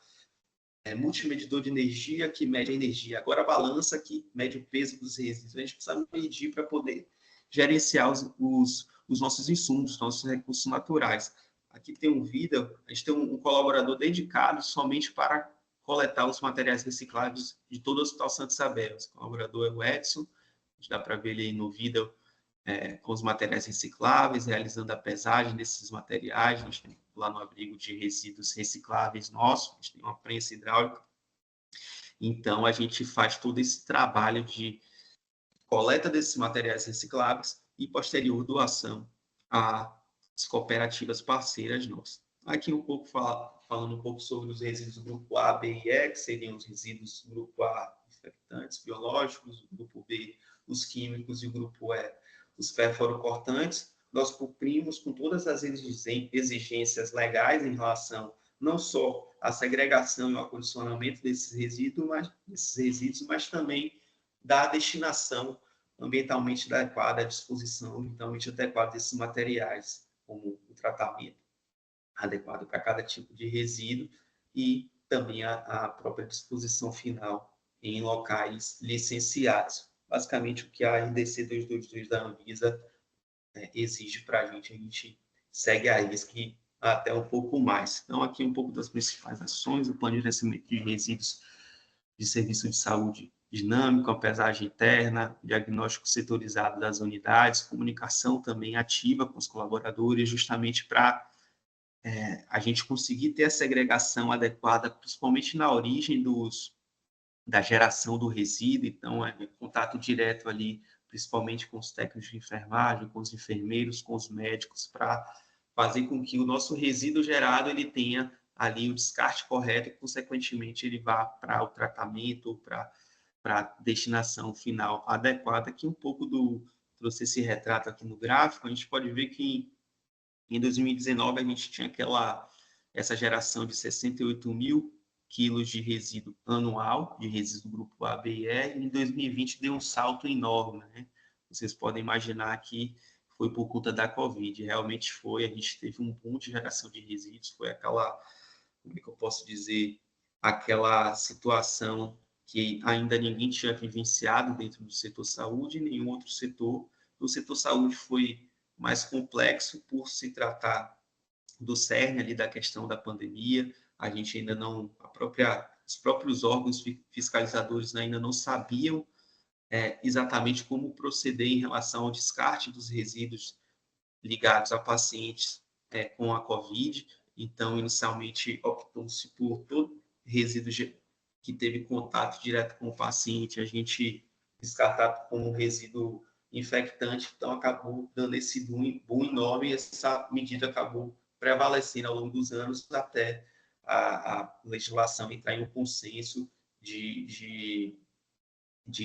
multimedidor de energia, que mede a energia. Agora, a balança, que mede o peso dos resíduos. A gente precisa medir para poder gerenciar os nossos insumos, os nossos recursos naturais. Aqui tem um vídeo, a gente tem um colaborador dedicado somente para coletar os materiais recicláveis de todo o Hospital Santa Isabel. Esse colaborador é o Edson, a gente dá para ver ele aí no vídeo, com os materiais recicláveis, realizando a pesagem desses materiais. Nós temos lá no abrigo de resíduos recicláveis nosso, a gente tem uma prensa hidráulica. Então, a gente faz todo esse trabalho de coleta desses materiais recicláveis e posterior doação às cooperativas parceiras nossas. Aqui um pouco falando um pouco sobre os resíduos do grupo A, B e E, que seriam os resíduos do grupo A, infectantes biológicos, o grupo B, os químicos, e o grupo E, os perforocortantes. Nós cumprimos com todas as exigências legais em relação não só à segregação e ao acondicionamento desses resíduos, mas também da destinação ambientalmente adequada, à disposição ambientalmente adequada desses materiais, como o tratamento adequado para cada tipo de resíduo e também a própria disposição final em locais licenciados. Basicamente, o que a RDC 222 da Anvisa exige para a gente segue a risca e até um pouco mais. Então, aqui um pouco das principais ações: o plano de gerenciamento de resíduos de serviço de saúde dinâmico, a pesagem interna, diagnóstico setorizado das unidades, comunicação também ativa com os colaboradores, justamente para a gente conseguir ter a segregação adequada, principalmente na origem da geração do resíduo. Então, contato direto ali, principalmente com os técnicos de enfermagem, com os enfermeiros, com os médicos, para fazer com que o nosso resíduo gerado ele tenha ali o descarte correto e, consequentemente, ele vá para o tratamento, para a destinação final adequada. Aqui um pouco trouxe esse retrato aqui no gráfico. A gente pode ver que em 2019 a gente tinha essa geração de 68 mil quilos de resíduo anual, de resíduo do grupo A, B e E. Em 2020 deu um salto enorme, né? Vocês podem imaginar que foi por conta da Covid. Realmente foi, a gente teve um boom de geração de resíduos, foi aquela, como é que eu posso dizer, aquela situação que ainda ninguém tinha vivenciado dentro do setor saúde e nenhum outro setor. O setor saúde foi mais complexo por se tratar do cerne ali da questão da pandemia. A gente ainda não, os próprios órgãos fiscalizadores ainda não sabiam exatamente como proceder em relação ao descarte dos resíduos ligados a pacientes com a COVID. Então, inicialmente, optou-se por todo resíduo que teve contato direto com o paciente, a gente descartar como resíduo infectante, então acabou dando esse boom enorme e essa medida acabou prevalecendo ao longo dos anos até a legislação entrar em um consenso de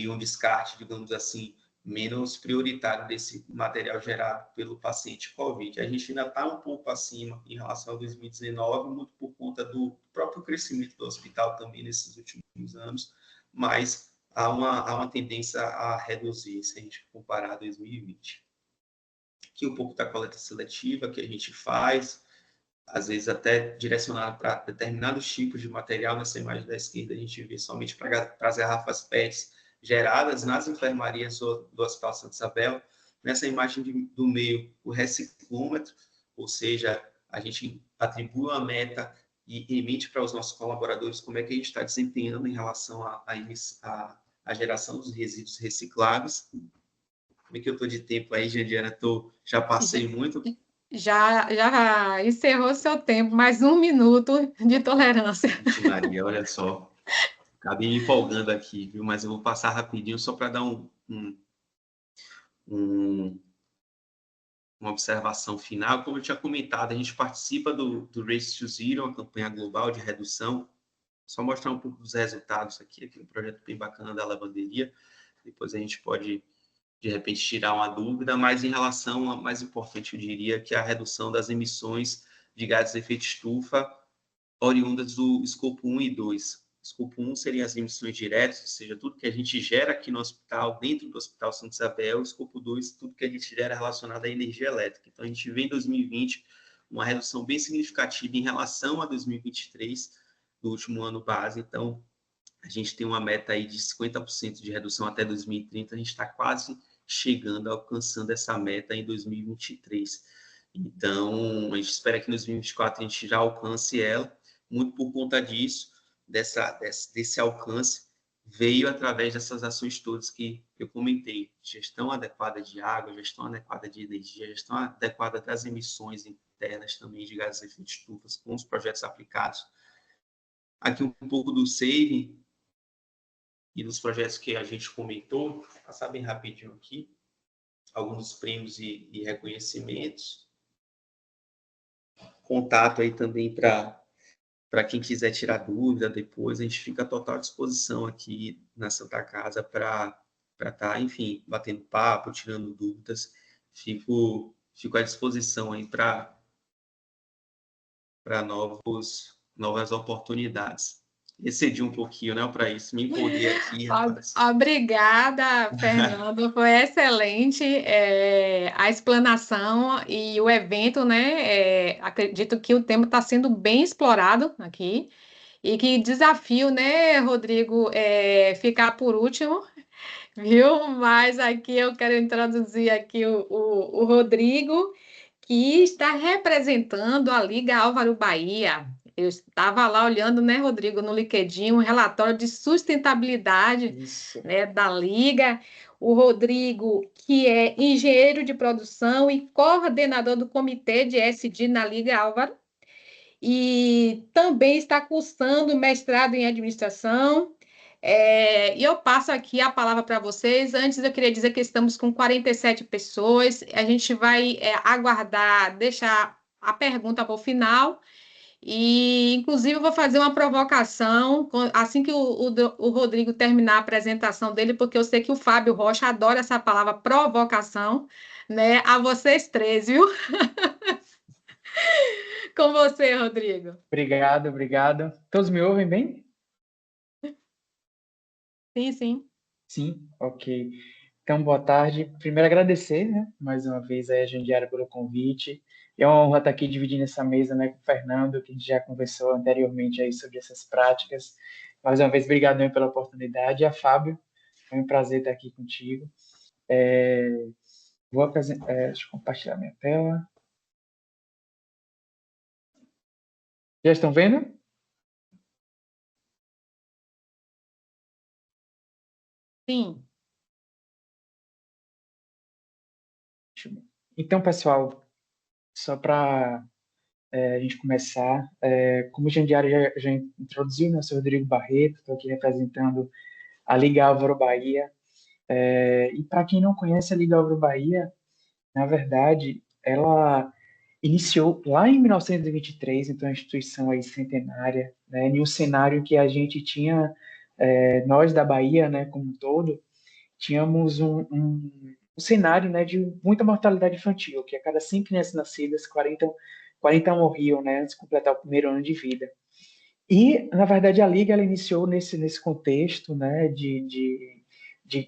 um descarte, digamos assim, menos prioritário desse material gerado pelo paciente COVID. A gente ainda está um pouco acima em relação a 2019, muito por conta do próprio crescimento do hospital também nesses últimos anos, mas há uma tendência a reduzir se a gente comparar a 2020. Aqui um pouco da coleta seletiva que a gente faz, às vezes até direcionado para determinados tipos de material. Nessa imagem da esquerda a gente vê somente para as garrafas PETs geradas nas enfermarias do Hospital Santa Isabel. Nessa imagem do meio, o reciclômetro, ou seja, a gente atribui uma meta e emite para os nossos colaboradores como é que a gente está desempenhando em relação à geração dos resíduos recicláveis. Como é que eu estou de tempo aí, Jandiana? Já passei muito. Já encerrou seu tempo, mais 1 minuto de tolerância. Maria, olha só. Acabei me empolgando aqui, viu? Mas eu vou passar rapidinho só para dar uma observação final. Como eu tinha comentado, a gente participa do Race to Zero, uma campanha global de redução. Só mostrar um pouco dos resultados aqui um projeto bem bacana da lavanderia. Depois a gente pode, de repente, tirar uma dúvida, mas em relação a mais importante, eu diria, que é a redução das emissões de gases de efeito estufa oriundas do escopo 1 e 2. Escopo 1 seriam as emissões diretas, ou seja, tudo que a gente gera aqui no hospital, dentro do Hospital Santa Isabel. Escopo 2, tudo que a gente gera relacionado à energia elétrica. Então, a gente vê em 2020 uma redução bem significativa em relação a 2023, do último ano base. Então, a gente tem uma meta aí de 50% de redução até 2030, a gente está quase chegando, alcançando essa meta em 2023. Então, a gente espera que em 2024 a gente já alcance ela. Muito por conta disso, desse alcance, veio através dessas ações todas que eu comentei: gestão adequada de água, gestão adequada de energia, gestão adequada das emissões internas também de gases de efeito estufa, com os projetos aplicados. Aqui um pouco do saving e dos projetos que a gente comentou. Vou passar bem rapidinho aqui alguns prêmios e reconhecimentos. Contato aí também para quem quiser tirar dúvida depois. A gente fica à total disposição aqui na Santa Casa para estar, enfim, batendo papo, tirando dúvidas. Fico à disposição aí para novas oportunidades. Excedi um pouquinho, né, para isso, me empolguei aqui, rapaz. Obrigada, Fernando, foi excelente a explanação e o evento, né? Acredito que o tema está sendo bem explorado aqui, e que desafio, né, Rodrigo, ficar por último, viu? Mas aqui eu quero introduzir aqui o Rodrigo, que está representando a Liga Álvaro Bahia. Eu estava lá olhando, né, Rodrigo, no LinkedIn, um relatório de sustentabilidade, né, da Liga. O Rodrigo, que é engenheiro de produção e coordenador do comitê de ESG na Liga Álvaro, e também está cursando mestrado em administração. E eu passo aqui a palavra para vocês. Antes, eu queria dizer que estamos com 47 pessoas. A gente vai aguardar, deixar a pergunta para o final. E, inclusive, eu vou fazer uma provocação assim que o Rodrigo terminar a apresentação dele, porque eu sei que o Fábio Rocha adora essa palavra provocação, né? A vocês três, viu? Com você, Rodrigo. Obrigado. Todos me ouvem bem? Sim, sim. Sim, ok. Então, boa tarde. Primeiro, agradecer, né, mais uma vez a Jandiara pelo convite. É uma honra estar aqui dividindo essa mesa, né, com o Fernando, que a gente já conversou anteriormente aí sobre essas práticas. Mais uma vez, obrigado mesmo pela oportunidade. E a Fábio, foi um prazer estar aqui contigo. Vou apresentar, deixa eu compartilhar minha tela. Já estão vendo? Sim. Então, pessoal, só para a gente começar, como o Jandiara já introduziu, né, eu sou Rodrigo Barreto, estou aqui representando a Liga Álvaro Bahia. E para quem não conhece a Liga Álvaro Bahia, na verdade, ela iniciou lá em 1923, então é uma instituição aí centenária, né, em um cenário que a gente tinha, nós da Bahia, né, como um todo, tínhamos um cenário, né, de muita mortalidade infantil, que a cada 5 crianças nascidas, 40 morriam, né, antes de completar o primeiro ano de vida. E, na verdade, a Liga ela iniciou nesse contexto, né, de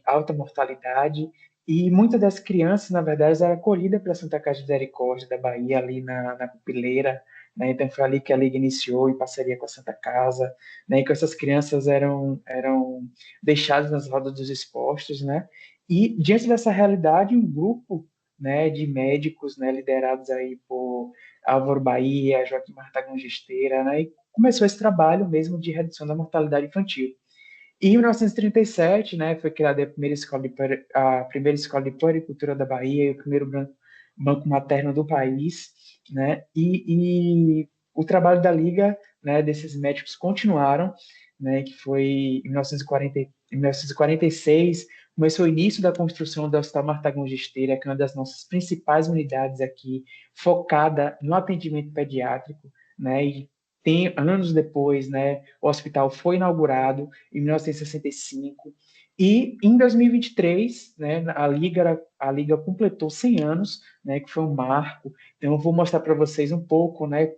alta mortalidade, e muitas das crianças, na verdade, eram acolhidas pela Santa Casa de Misericórdia da Bahia, ali na Pupileira, né, então foi ali que a Liga iniciou, em parceria com a Santa Casa, né, e que essas crianças eram deixadas nas rodas dos expostos, né, e diante dessa realidade, um grupo, né, de médicos, né, liderados aí por Álvaro Bahia, Joaquim Martagão Gesteira, né, e começou esse trabalho mesmo de redução da mortalidade infantil. E em 1937, né, foi criada a primeira escola de puericultura da Bahia e o primeiro banco materno do país, né, e o trabalho da Liga, né, desses médicos continuaram, né, que foi em 1946, começou o início da construção do Hospital Martagão Gesteira, que é uma das nossas principais unidades aqui, focada no atendimento pediátrico, né, e tem anos depois, né, o hospital foi inaugurado em 1965 e em 2023, né, a Liga completou 100 anos, né, que foi um marco. Então eu vou mostrar para vocês um pouco, né,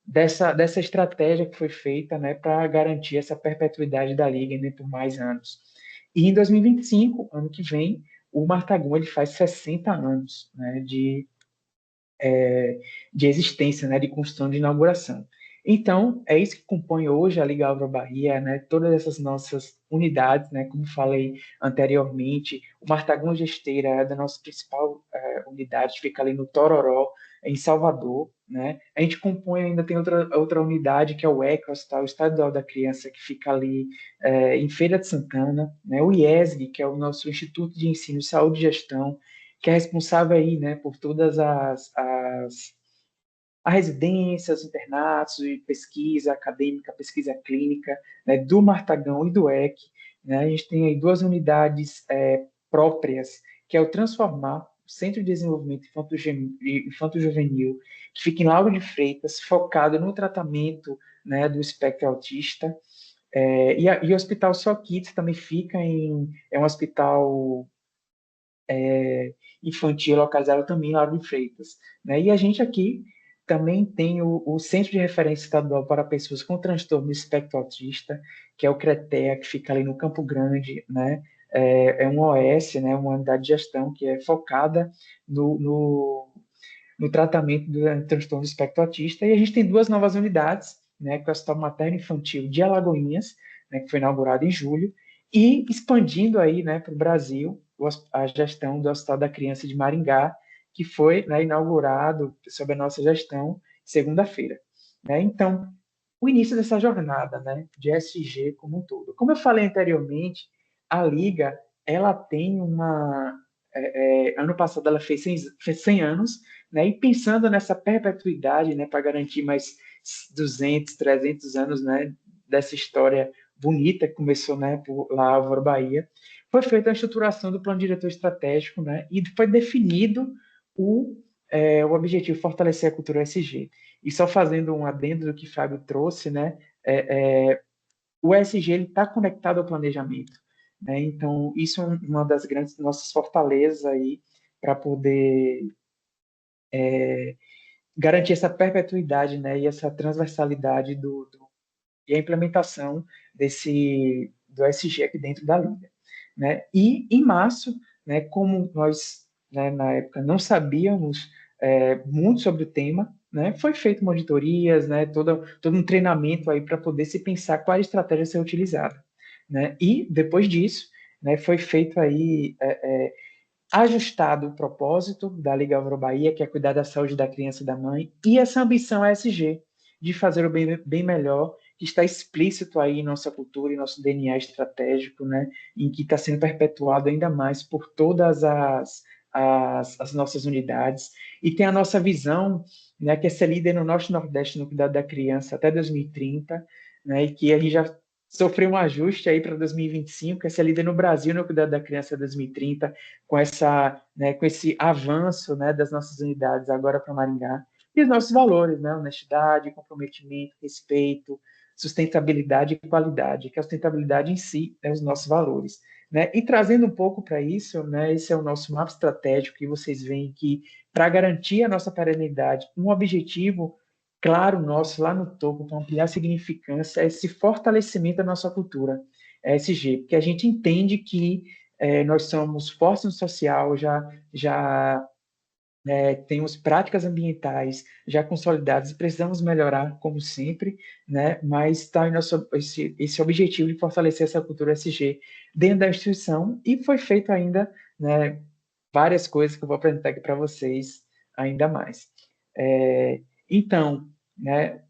dessa estratégia que foi feita, né, para garantir essa perpetuidade da Liga, né, por mais anos. E em 2025, ano que vem, o Martagão ele faz 60 anos, né, de existência, né, de construção de inauguração. Então, é isso que compõe hoje a Liga Álvaro Bahia, né, todas essas nossas unidades, né, como falei anteriormente, o Martagão Gesteira é da nossa principal unidade, fica ali no Tororó, em Salvador, né, a gente compõe, ainda tem outra unidade, que é o ECA, o Hospital Estadual da Criança, que fica ali em Feira de Santana, né, o IESG, que é o nosso Instituto de Ensino, Saúde e Gestão, que é responsável aí, né, por todas as residências, internatos e pesquisa acadêmica, pesquisa clínica, né, do Martagão e do EC. Né, a gente tem aí duas unidades próprias, que é o Transformar, o Centro de Desenvolvimento Infanto-Juvenil, que fica em Lauro de Freitas, focado no tratamento, né, do espectro autista. E o Hospital Só Kids também fica é um hospital infantil localizado também em Lauro de Freitas. Né? E a gente aqui também tem o Centro de Referência Estadual para Pessoas com Transtorno do Espectro Autista, que é o CRETEA, que fica ali no Campo Grande, né? É um OS, né? Uma unidade de gestão que é focada no tratamento do transtorno do espectro autista. E a gente tem duas novas unidades, né? Que é o Hospital Materno Infantil de Alagoinhas, né? Que foi inaugurado em julho, e expandindo aí, né, para o Brasil, a gestão do Hospital da Criança de Maringá, que foi, né, inaugurado sob a nossa gestão segunda-feira. Né? Então, o início dessa jornada, né, de SG como um todo. Como eu falei anteriormente, a Liga ela tem ano passado ela fez 100 anos, né, e pensando nessa perpetuidade, né, para garantir mais 200, 300 anos, né, dessa história bonita que começou, né, por lá Álvaro Bahia, foi feita a estruturação do plano diretor estratégico, né, e foi definido o objetivo fortalecer a cultura SG. E só fazendo um adendo do que o Fábio trouxe, né, o SG está conectado ao planejamento. Né, então, isso é uma das grandes nossas fortalezas aí para poder garantir essa perpetuidade, né, e essa transversalidade e a implementação do SG aqui dentro da Liga. Né? E em março, né, como nós, né, na época não sabíamos muito sobre o tema, né, foi feito monitorias, né, todo um treinamento aí para poder se pensar qual estratégia ser utilizada, né, e depois disso, né, foi feito aí ajustado o propósito da Liga Avro Bahia, que é cuidar da saúde da criança e da mãe, e essa ambição ESG, de fazer o bem melhor, que está explícito aí em nossa cultura e nosso DNA estratégico, né, em que está sendo perpetuado ainda mais por todas as nossas unidades, e tem a nossa visão, né, que é ser líder no Norte e Nordeste no cuidado da criança até 2030, né, e que a gente já sofreu um ajuste aí para 2025, que é ser líder no Brasil no cuidado da criança até 2030, com esse avanço, né, das nossas unidades agora para Maringá, e os nossos valores, né, honestidade, comprometimento, respeito, sustentabilidade e qualidade, que a sustentabilidade em si é os nossos valores, né? E trazendo um pouco para isso, né, esse é o nosso mapa estratégico, que vocês veem que, para garantir a nossa perenidade, um objetivo claro nosso lá no topo, para ampliar a significância, é esse fortalecimento da nossa cultura ESG, porque a gente entende que nós somos fortes no social, já temos práticas ambientais já consolidadas e precisamos melhorar, como sempre, né? Mas está em esse objetivo de fortalecer essa cultura ESG dentro da instituição, e foi feito ainda, né, várias coisas que eu vou apresentar aqui para vocês ainda mais. Então, né,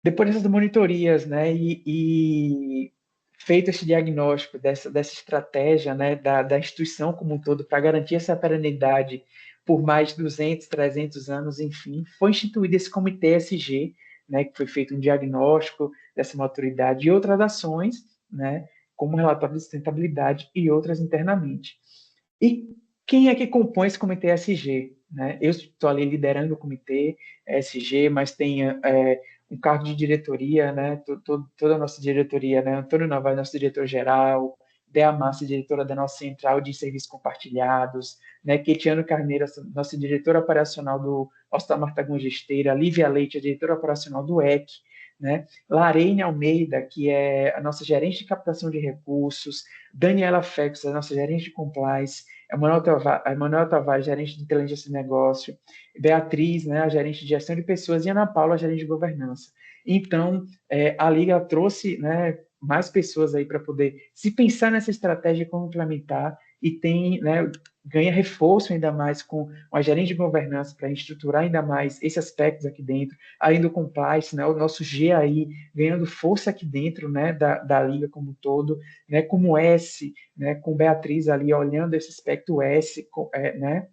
depois dessas monitorias, né, e feito esse diagnóstico dessa estratégia, né, da instituição como um todo para garantir essa perenidade por mais de 200, 300 anos, enfim, foi instituído esse comitê ESG, né, que foi feito um diagnóstico dessa maturidade e outras ações, né, como relatório de sustentabilidade e outras internamente. E quem é que compõe esse comitê ESG? Né? Eu estou ali liderando o comitê ESG, mas tem um cargo de diretoria, né? Toda a nossa diretoria, né? Antônio Novaes, nosso diretor-geral, Dea Massa, diretora da nossa central de serviços compartilhados, né? Ketiano Carneiro, nossa diretora operacional do Hospital Marta Gomes Gesteira, Lívia Leite, a diretora operacional do EC, né? Larene Almeida, que é a nossa gerente de captação de recursos, Daniela Fex, a nossa gerente de compliance, Emanuel Tavares, gerente de inteligência de negócio, Beatriz, né, a gerente de gestão de pessoas, e Ana Paula, a gerente de governança. Então, a Liga trouxe, né, mais pessoas aí para poder se pensar nessa estratégia e como implementar, e tem, né, ganha reforço ainda mais com a gerente de governança para estruturar ainda mais esses aspectos aqui dentro, além do compliance, né, o nosso G aí ganhando força aqui dentro, né, da Liga como um todo, né, como S, né, com Beatriz ali olhando esse aspecto S, né,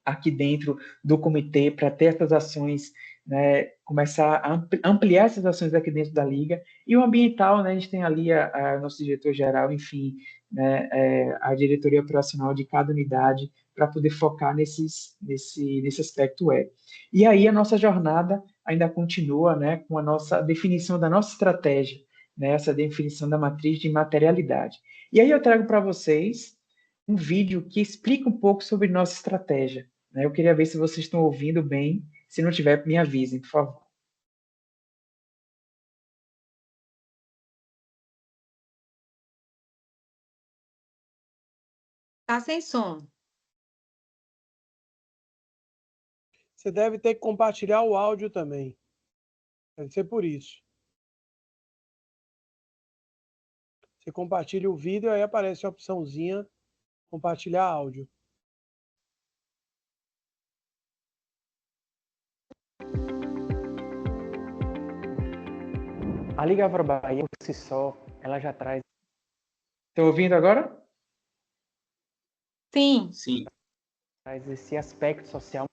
aqui dentro do comitê para ter essas ações, né, começar a ampliar essas ações aqui dentro da Liga. E o ambiental, né, a gente tem ali a nosso diretor-geral, enfim, né, a diretoria operacional de cada unidade para poder focar nesse aspecto web. E aí a nossa jornada ainda continua, né, com a nossa definição da nossa estratégia, né, essa definição da matriz de materialidade. E aí eu trago para vocês um vídeo que explica um pouco sobre nossa estratégia. Né? Eu queria ver se vocês estão ouvindo bem. Se não tiver, me avisem, por favor. Tá sem som. Você deve ter que compartilhar o áudio também. Deve ser por isso. Você compartilha o vídeo, aí aparece a opçãozinha compartilhar áudio. A Liga Avro Bahia, por si só, ela já traz... Estão ouvindo agora? Sim. Sim. Traz esse aspecto social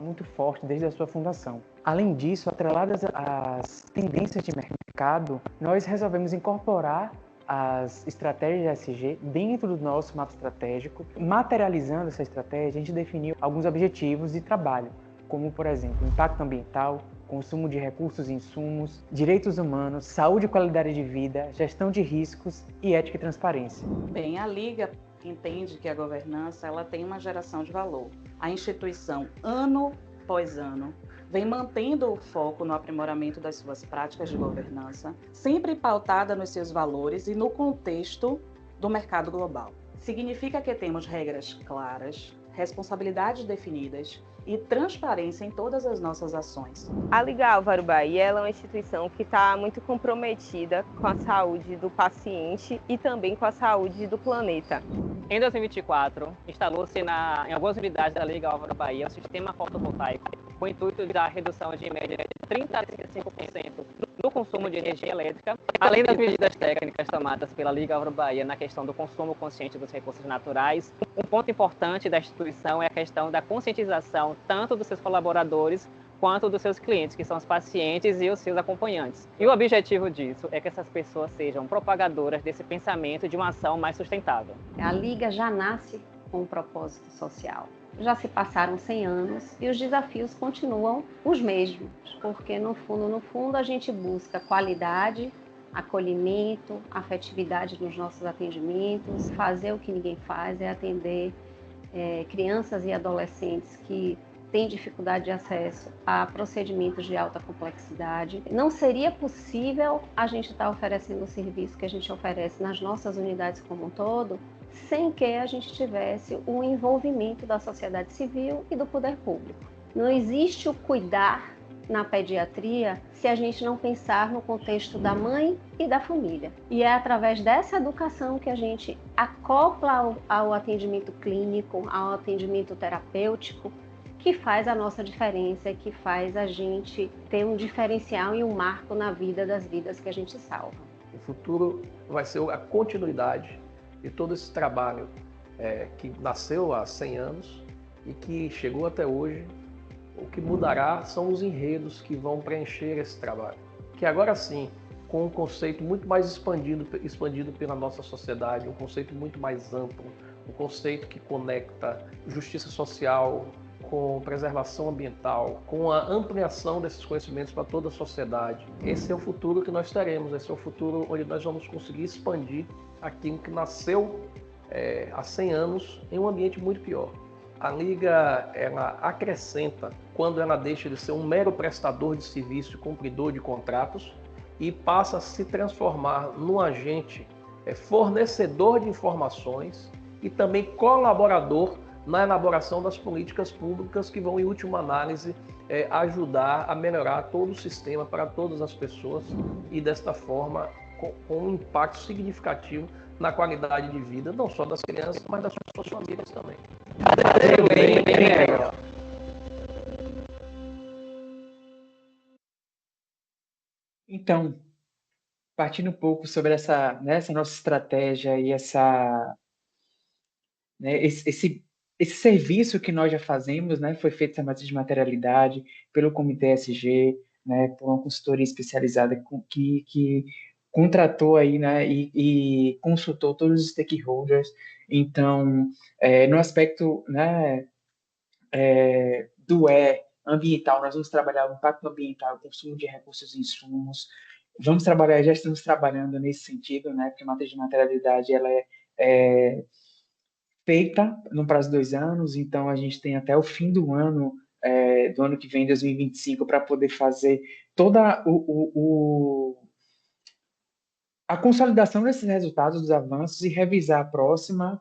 muito forte desde a sua fundação. Além disso, atreladas às tendências de mercado, nós resolvemos incorporar as estratégias ESG dentro do nosso mapa estratégico. Materializando essa estratégia, a gente definiu alguns objetivos de trabalho, como, por exemplo, impacto ambiental, consumo de recursos e insumos, direitos humanos, saúde e qualidade de vida, gestão de riscos e ética e transparência. Bem, a Liga entende que a governança ela tem uma geração de valor. A instituição, ano após ano, vem mantendo o foco no aprimoramento das suas práticas de governança, sempre pautada nos seus valores e no contexto do mercado global. Significa que temos regras claras, responsabilidades definidas e transparência em todas as nossas ações. A Liga Álvaro Bahia ela é uma instituição que está muito comprometida com a saúde do paciente e também com a saúde do planeta. Em 2024, instalou-se em algumas unidades da Liga Álvaro Bahia um sistema fotovoltaico com o intuito da redução de média de 30% a 35% do consumo de energia elétrica, além das medidas técnicas tomadas pela Liga Álvaro Bahia na questão do consumo consciente dos recursos naturais. Um ponto importante da instituição é a questão da conscientização tanto dos seus colaboradores quanto dos seus clientes, que são os pacientes e os seus acompanhantes. E o objetivo disso é que essas pessoas sejam propagadoras desse pensamento de uma ação mais sustentável. A Liga já nasce com um propósito social. Já se passaram 100 anos e os desafios continuam os mesmos, porque no fundo a gente busca qualidade, acolhimento, afetividade nos nossos atendimentos. Fazer o que ninguém faz é atender crianças e adolescentes que têm dificuldade de acesso a procedimentos de alta complexidade. Não seria possível a gente estar oferecendo o serviço que a gente oferece nas nossas unidades como um todo, sem que a gente tivesse o envolvimento da sociedade civil e do poder público. Não existe o cuidar na pediatria se a gente não pensar no contexto da mãe e da família. E é através dessa educação que a gente acopla ao atendimento clínico, ao atendimento terapêutico, que faz a nossa diferença, que faz a gente ter um diferencial e um marco na vida das vidas que a gente salva. O futuro vai ser a continuidade de todo esse trabalho que nasceu há 100 anos e que chegou até hoje. O que mudará são os enredos que vão preencher esse trabalho. Que agora sim, com um conceito muito mais expandido pela nossa sociedade, um conceito muito mais amplo, um conceito que conecta justiça social com preservação ambiental, com a ampliação desses conhecimentos para toda a sociedade. Esse é o futuro que nós teremos, esse é o futuro onde nós vamos conseguir expandir aquilo que nasceu há 100 anos em um ambiente muito pior. A Liga, ela acrescenta quando ela deixa de ser um mero prestador de serviço e cumpridor de contratos e passa a se transformar num agente fornecedor de informações e também colaborador na elaboração das políticas públicas que vão, em última análise, ajudar a melhorar todo o sistema para todas as pessoas e, desta forma, com um impacto significativo na qualidade de vida, não só das crianças, mas das suas famílias também. Bem legal. Então, partindo um pouco sobre essa nossa estratégia e esse serviço que nós já fazemos, né, foi feito essa matriz de materialidade pelo Comitê SG, né, por uma consultoria especializada que contratou aí, né, e consultou todos os stakeholders. Então, no aspecto, né, do ambiental, nós vamos trabalhar o impacto ambiental, o consumo de recursos e insumos. Já estamos trabalhando nesse sentido, né, porque a matriz de materialidade ela é feita no prazo de 2 anos, então a gente tem até o fim do ano que vem, 2025, para poder fazer toda a consolidação desses resultados, dos avanços, e revisar a próxima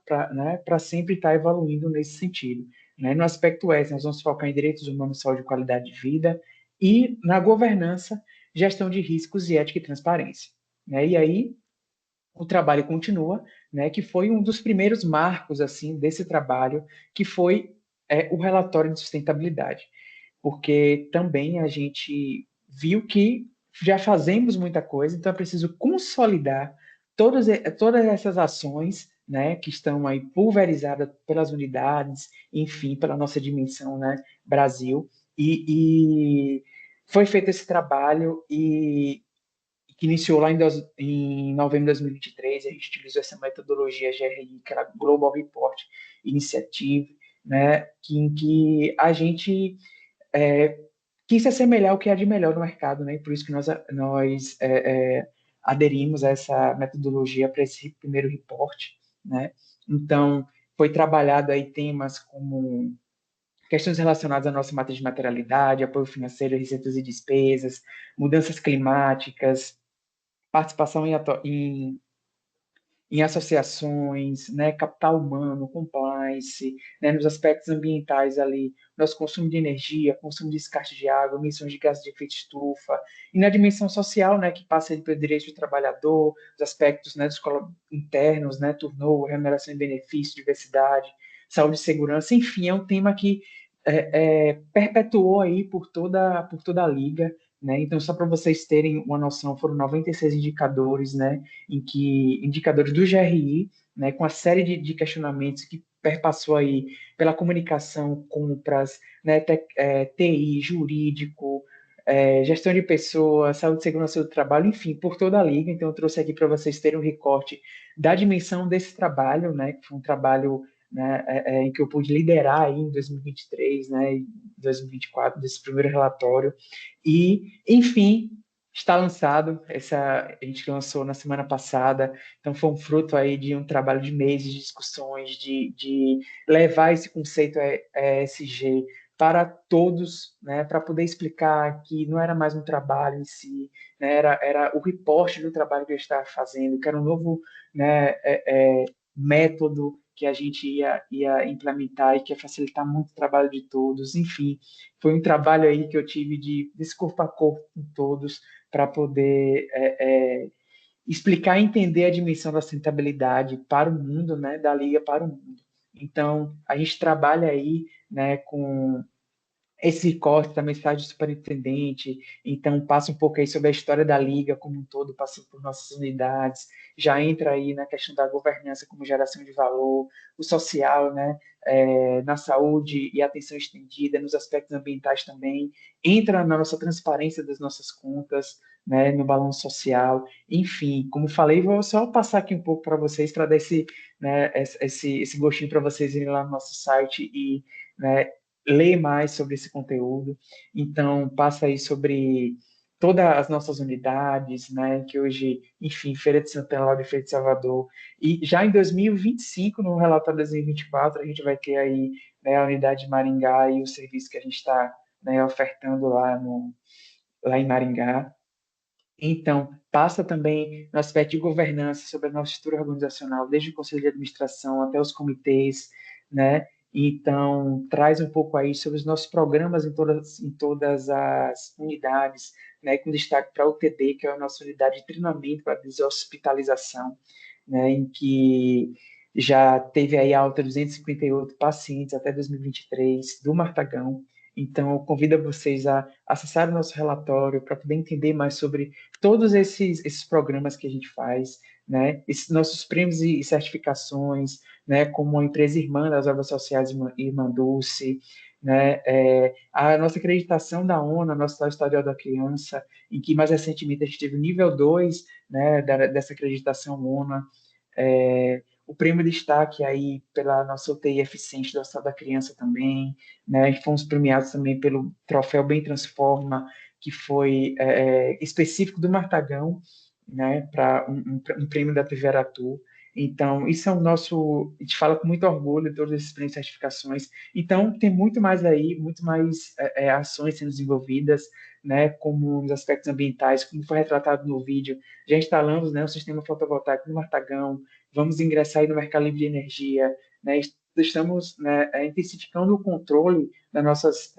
para sempre estar evoluindo nesse sentido. Né? No aspecto S, nós vamos focar em direitos humanos, saúde e qualidade de vida, e na governança, gestão de riscos e ética e transparência. Né? E aí, o trabalho continua, né, que foi um dos primeiros marcos assim desse trabalho, que foi o relatório de sustentabilidade, porque também a gente viu que já fazemos muita coisa, então é preciso consolidar todas essas ações, né, que estão aí pulverizadas pelas unidades, enfim, pela nossa dimensão, né, Brasil, e foi feito esse trabalho que iniciou lá em novembro de 2023, a gente utilizou essa metodologia GRI, que era Global Report Initiative, né, em que a gente quis se assemelhar ao que há de melhor no mercado, né, e por isso que nós aderimos a essa metodologia para esse primeiro reporte, né. Então, foi trabalhado aí temas como questões relacionadas à nossa matriz de materialidade, apoio financeiro, receitas e despesas, mudanças climáticas, participação em em associações, né, capital humano, compliance, né, nos aspectos ambientais ali, nosso consumo de energia, consumo de descarte de água, emissões de gases de efeito estufa, e na dimensão social, né, que passa ali pelo direito do trabalhador, os aspectos, né, dos internos, né, turnover, remuneração e benefício, diversidade, saúde e segurança, enfim, é um tema que perpetuou aí por toda a liga, né? Então, só para vocês terem uma noção, foram 96 indicadores, né, indicadores do GRI, né, com a série de questionamentos que perpassou aí pela comunicação, compras, né, TI, jurídico, gestão de pessoas, saúde e segurança do trabalho, enfim, por toda a liga. Então, eu trouxe aqui para vocês terem um recorte da dimensão desse trabalho, né, que foi um trabalho, né, em que eu pude liderar aí em 2023, né, em 2024, desse primeiro relatório. E, enfim, está lançado. A gente lançou na semana passada, então foi um fruto aí de um trabalho de meses de discussões, de levar esse conceito ESG para todos, né, para poder explicar que não era mais um trabalho em si, né, era o reporte do trabalho que eu estava fazendo, que era um novo, né, método que a gente ia implementar e que ia facilitar muito o trabalho de todos. Enfim, foi um trabalho aí que eu tive desse corpo a corpo com todos para poder explicar e entender a dimensão da sustentabilidade para o mundo, né, da Liga para o mundo. Então, a gente trabalha aí, né, com esse corte também faz de superintendente, então passa um pouco aí sobre a história da Liga como um todo, passando por nossas unidades, já entra aí na questão da governança como geração de valor, o social, né, na saúde e atenção estendida, nos aspectos ambientais também, entra na nossa transparência das nossas contas, né, no balanço social, enfim, como falei, vou só passar aqui um pouco para vocês, para dar né, esse gostinho para vocês irem lá no nosso site e, né, ler mais sobre esse conteúdo. Então, passa aí sobre todas as nossas unidades, né, que hoje, enfim, Feira de Santana, Lauro e Feira de Salvador, e já em 2025, no relatório de 2024, a gente vai ter aí, né, a unidade de Maringá e o serviço que a gente está, né, ofertando lá em Maringá. Então, passa também no aspecto de governança, sobre a nossa estrutura organizacional, desde o conselho de administração até os comitês, né? Então, traz um pouco aí sobre os nossos programas em todas as unidades, né? Com destaque para a UTD, que é a nossa unidade de treinamento para deshospitalização, né? Em que já teve aí alta de 258 pacientes até 2023 do Martagão. Então, eu convido vocês a acessar o nosso relatório para poder entender mais sobre todos esses programas que a gente faz, né? Esses nossos prêmios e certificações, né? Como a empresa irmã das obras sociais Irmã Dulce, né? A nossa acreditação da ONU, a nossa História da Criança, em que mais recentemente a gente teve o nível 2, né? Dessa acreditação ONU, o prêmio de destaque aí pela nossa UTI eficiente do Hospital da Criança também, né? E fomos premiados também pelo troféu Bem Transforma, que foi específico do Martagão, né? Para um prêmio da TV Aratu. Então, isso é o nosso... A gente fala com muito orgulho de todos esses prêmios e certificações. Então, tem muito mais aí, muito mais ações sendo desenvolvidas, né? Como nos aspectos ambientais, como foi retratado no vídeo. Já instalamos, né, o sistema fotovoltaico no Martagão, vamos ingressar aí no mercado livre de energia, né? Estamos, né, intensificando o controle das nossas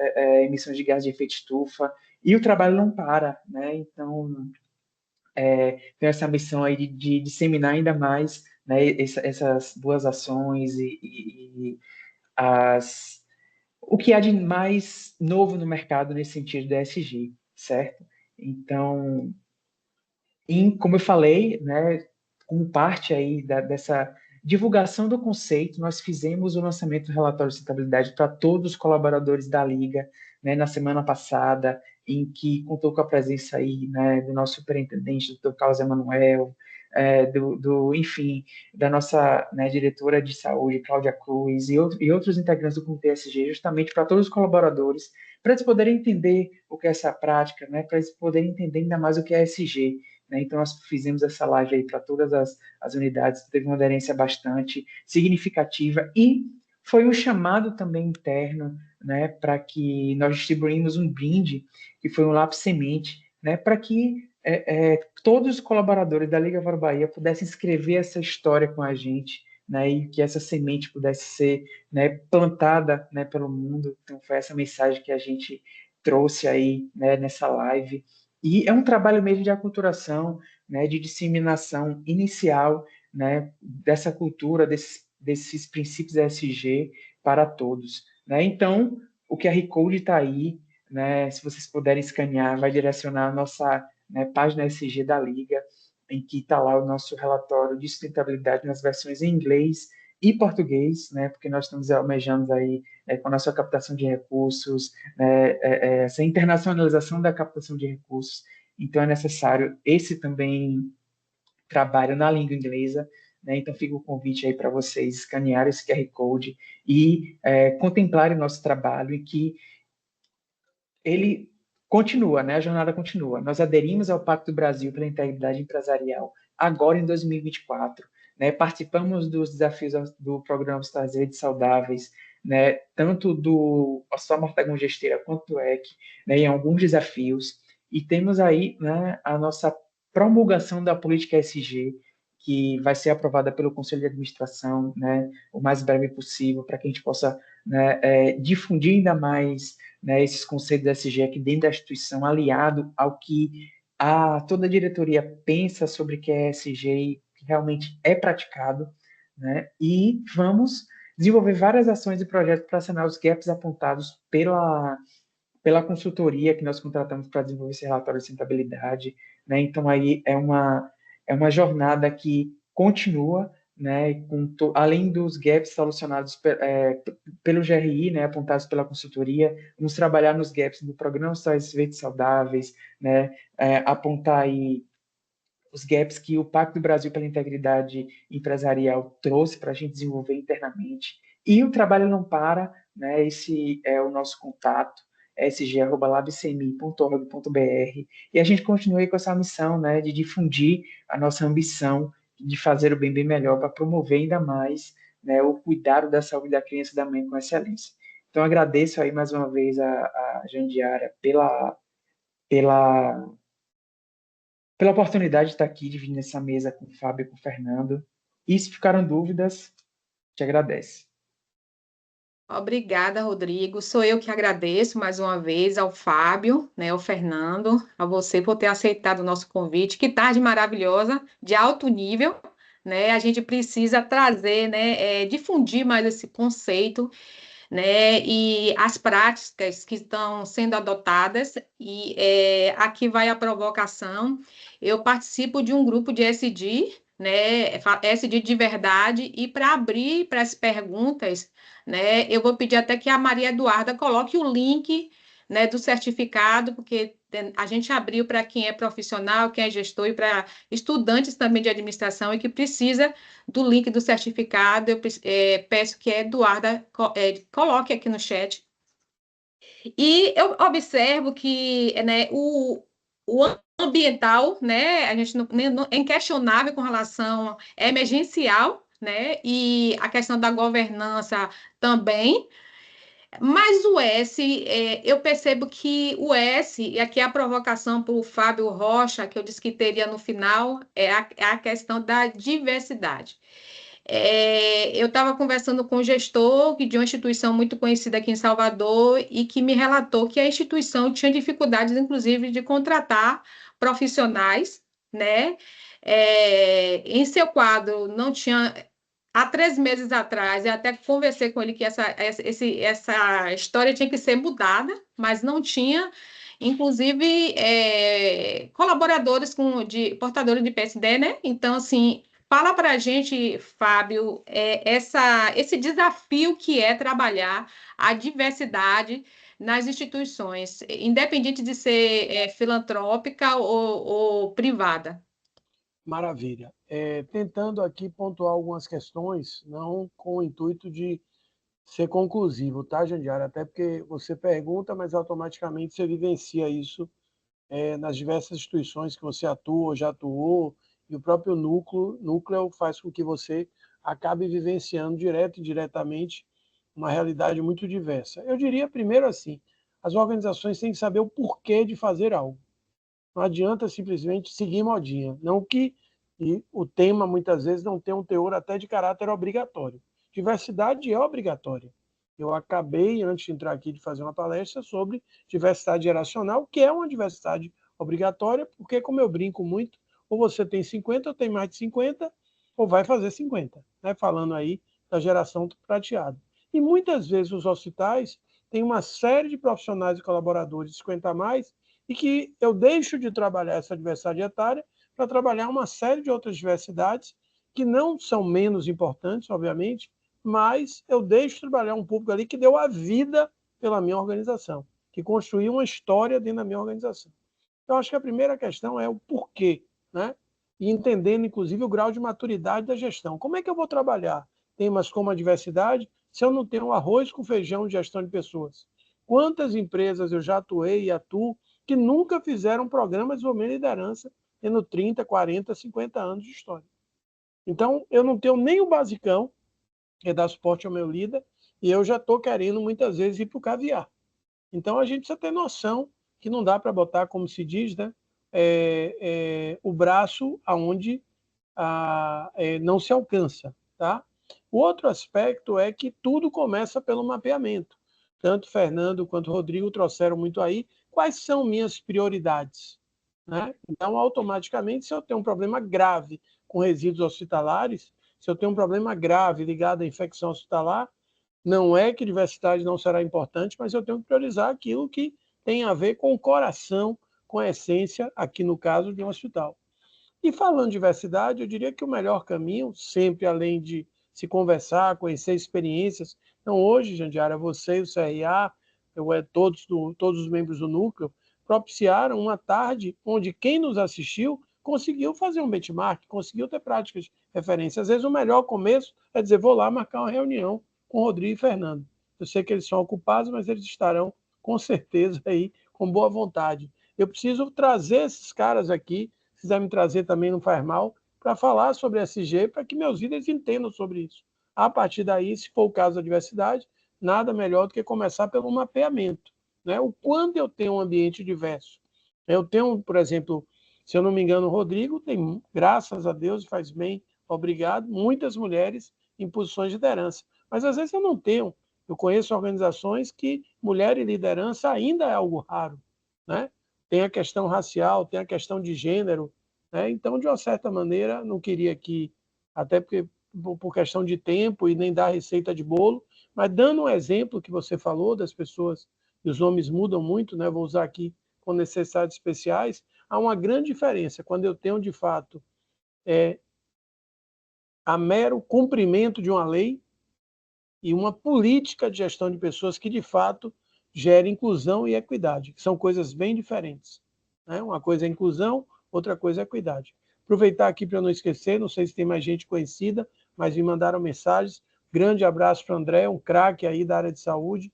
emissões de gás de efeito estufa, e o trabalho não para, né? Então, tem essa missão aí de disseminar ainda mais, né, essas boas ações e o que há de mais novo no mercado nesse sentido da ESG, certo? Então, como eu falei, né, como parte aí dessa divulgação do conceito, nós fizemos o lançamento do relatório de sustentabilidade para todos os colaboradores da Liga, né, na semana passada, em que contou com a presença aí, né, do nosso superintendente, Dr. Carlos Emanuel, enfim, da nossa, né, diretora de saúde, Cláudia Cruz, e outros integrantes do Comitê SG, justamente para todos os colaboradores, para eles poderem entender o que é essa prática, né, para eles poderem entender ainda mais o que é SG. Né? Então, nós fizemos essa live aí para todas as unidades, teve uma aderência bastante significativa, e foi um chamado também interno, né, para que nós distribuímos um brinde, que foi um lápis semente, né, para que todos os colaboradores da Liga Varo Bahia pudessem escrever essa história com a gente, né, e que essa semente pudesse ser, né, plantada, né, pelo mundo. Então foi essa mensagem que a gente trouxe aí, né, nessa live. E é um trabalho mesmo de aculturação, né, de disseminação inicial, né, dessa cultura, desses princípios ESG para todos, né? Então, o QR Code está aí, né? Se vocês puderem escanear, vai direcionar a nossa, né, página ESG da Liga, em que está lá o nosso relatório de sustentabilidade nas versões em inglês e português, né? Porque nós estamos almejando aí, com a nossa captação de recursos, né, essa internacionalização da captação de recursos. Então, é necessário esse também trabalho na língua inglesa, né? Então fica o convite aí para vocês escanearem esse QR Code e contemplarem nosso trabalho, e que ele continua, né? A jornada continua. Nós aderimos ao Pacto do Brasil pela Integridade Empresarial agora em 2024, né? Participamos dos desafios do Programa Estados Redes Saudáveis, né? Tanto do Hospital Mortagão Gesteira quanto do EC, né? Em alguns desafios, e temos aí, né, a nossa promulgação da política ESG, que vai ser aprovada pelo Conselho de Administração, né, o mais breve possível, para que a gente possa, né, difundir ainda mais, né, esses conceitos da ESG aqui dentro da instituição, aliado ao que toda a diretoria pensa sobre o que é ESG e que realmente é praticado, né, e vamos desenvolver várias ações e projetos para sanar os gaps apontados pela consultoria que nós contratamos para desenvolver esse relatório de sustentabilidade, né? Então aí é uma jornada que continua, né? Além dos gaps solucionados pelo GRI, né? Apontados pela consultoria, vamos trabalhar nos gaps do Programa Estados Verdes Saudáveis, né? Apontar aí os gaps que o Pacto do Brasil pela Integridade Empresarial trouxe para a gente desenvolver internamente. E o trabalho não para, né? Esse é o nosso contato, sg@labcmi.org.br, e a gente continua com essa missão, né, de difundir a nossa ambição de fazer o bem melhor para promover ainda mais, né, o cuidado da saúde da criança e da mãe com excelência. Então, agradeço aí mais uma vez a Jandiara pela oportunidade de estar aqui dividindo essa mesa com o Fábio e com o Fernando. E se ficaram dúvidas, te agradeço. Obrigada, Rodrigo. Sou eu que agradeço mais uma vez ao Fábio, né, ao Fernando, a você por ter aceitado o nosso convite. Que tarde maravilhosa, de alto nível, né? A gente precisa trazer, né, difundir mais esse conceito, né, e as práticas que estão sendo adotadas. E aqui vai a provocação. Eu participo de um grupo de SD, né, SD de verdade, e para abrir para as perguntas, né, eu vou pedir até que a Maria Eduarda coloque o link, né, do certificado, porque a gente abriu para quem é profissional, quem é gestor, e para estudantes também de administração e que precisa do link do certificado. Eu peço que a Eduarda coloque aqui no chat. E eu observo que, né, o ambiental, né, a gente é inquestionável com relação é emergencial, né, e a questão da governança também. Mas o S, eu percebo que o S, e aqui é a provocação para o Fábio Rocha, que eu disse que teria no final, é a questão da diversidade. Eu estava conversando com um gestor de uma instituição muito conhecida aqui em Salvador e que me relatou que a instituição tinha dificuldades, inclusive, de contratar profissionais, né? Em seu quadro não tinha. Há 3 meses atrás, eu até conversei com ele que essa história tinha que ser mudada, mas não tinha, inclusive, colaboradores portadores de PSD, né? Então, assim, fala para a gente, Fábio, esse desafio que é trabalhar a diversidade nas instituições, independente de ser filantrópica ou privada. Maravilha. Tentando aqui pontuar algumas questões, não com o intuito de ser conclusivo, tá, Jandiara? Até porque você pergunta, mas automaticamente você vivencia isso nas diversas instituições que você atua ou já atuou, e o próprio núcleo faz com que você acabe vivenciando direto e indiretamente uma realidade muito diversa. Eu diria primeiro assim, as organizações têm que saber o porquê de fazer algo. Não adianta simplesmente seguir modinha. Não que e o tema, muitas vezes, não tem um teor até de caráter obrigatório. Diversidade é obrigatória. Eu acabei, antes de entrar aqui, de fazer uma palestra sobre diversidade geracional, que é uma diversidade obrigatória, porque, como eu brinco muito, ou você tem 50, ou tem mais de 50, ou vai fazer 50, né? Falando aí da geração prateada. E muitas vezes os hospitais têm uma série de profissionais e colaboradores de 50 a mais, e que eu deixo de trabalhar essa diversidade etária para trabalhar uma série de outras diversidades que não são menos importantes, obviamente, mas eu deixo de trabalhar um público ali que deu a vida pela minha organização, que construiu uma história dentro da minha organização. Então, acho que a primeira questão é o porquê, né? E entendendo, inclusive, o grau de maturidade da gestão. Como é que eu vou trabalhar temas como a diversidade se eu não tenho um arroz com feijão de gestão de pessoas? Quantas empresas eu já atuei e atuo que nunca fizeram programa de desenvolvimento de liderança tendo 30, 40, 50 anos de história? Então, eu não tenho nem o basicão, que é dar suporte ao meu líder, e eu já estou querendo, muitas vezes, ir para o caviar. Então, a gente precisa ter noção que não dá para botar, como se diz, né, o braço aonde não se alcança. Tá? O outro aspecto é que tudo começa pelo mapeamento. Tanto Fernando quanto Rodrigo trouxeram muito aí quais são minhas prioridades. Né? Então, automaticamente, se eu tenho um problema grave com resíduos hospitalares, se eu tenho um problema grave ligado à infecção hospitalar, não é que diversidade não será importante, mas eu tenho que priorizar aquilo que tem a ver com o coração, com a essência, aqui no caso de um hospital. E falando de diversidade, eu diria que o melhor caminho, sempre além de se conversar, conhecer experiências, então hoje, Jandiara, você e o CRA, todos os membros do núcleo, propiciaram uma tarde onde quem nos assistiu conseguiu fazer um benchmark, conseguiu ter práticas de referência. Às vezes o melhor começo é dizer, vou lá marcar uma reunião com o Rodrigo e Fernando. Eu sei que eles são ocupados, mas eles estarão com certeza aí com boa vontade. Eu preciso trazer esses caras aqui, se quiser me trazer também não faz mal, para falar sobre SG, para que meus líderes entendam sobre isso. A partir daí, se for o caso da diversidade, nada melhor do que começar pelo mapeamento. Né? O quanto eu tenho um ambiente diverso. Eu tenho, por exemplo, se eu não me engano, o Rodrigo tem, graças a Deus, faz bem, obrigado, muitas mulheres em posições de liderança. Mas às vezes eu não tenho. Eu conheço organizações que mulher em liderança ainda é algo raro. Né? Tem a questão racial, tem a questão de gênero. Né? Então, de uma certa maneira, não queria aqui, até porque por questão de tempo e nem dar receita de bolo, mas dando um exemplo que você falou das pessoas, e os nomes mudam muito, né? Vou usar aqui com necessidades especiais, há uma grande diferença quando eu tenho, de fato, a mero cumprimento de uma lei e uma política de gestão de pessoas que, de fato, gera inclusão e equidade, que são coisas bem diferentes. Né? Uma coisa é inclusão, outra coisa é equidade. Aproveitar aqui para não esquecer, não sei se tem mais gente conhecida, mas me mandaram mensagens. Grande abraço para o André, um craque aí da área de saúde.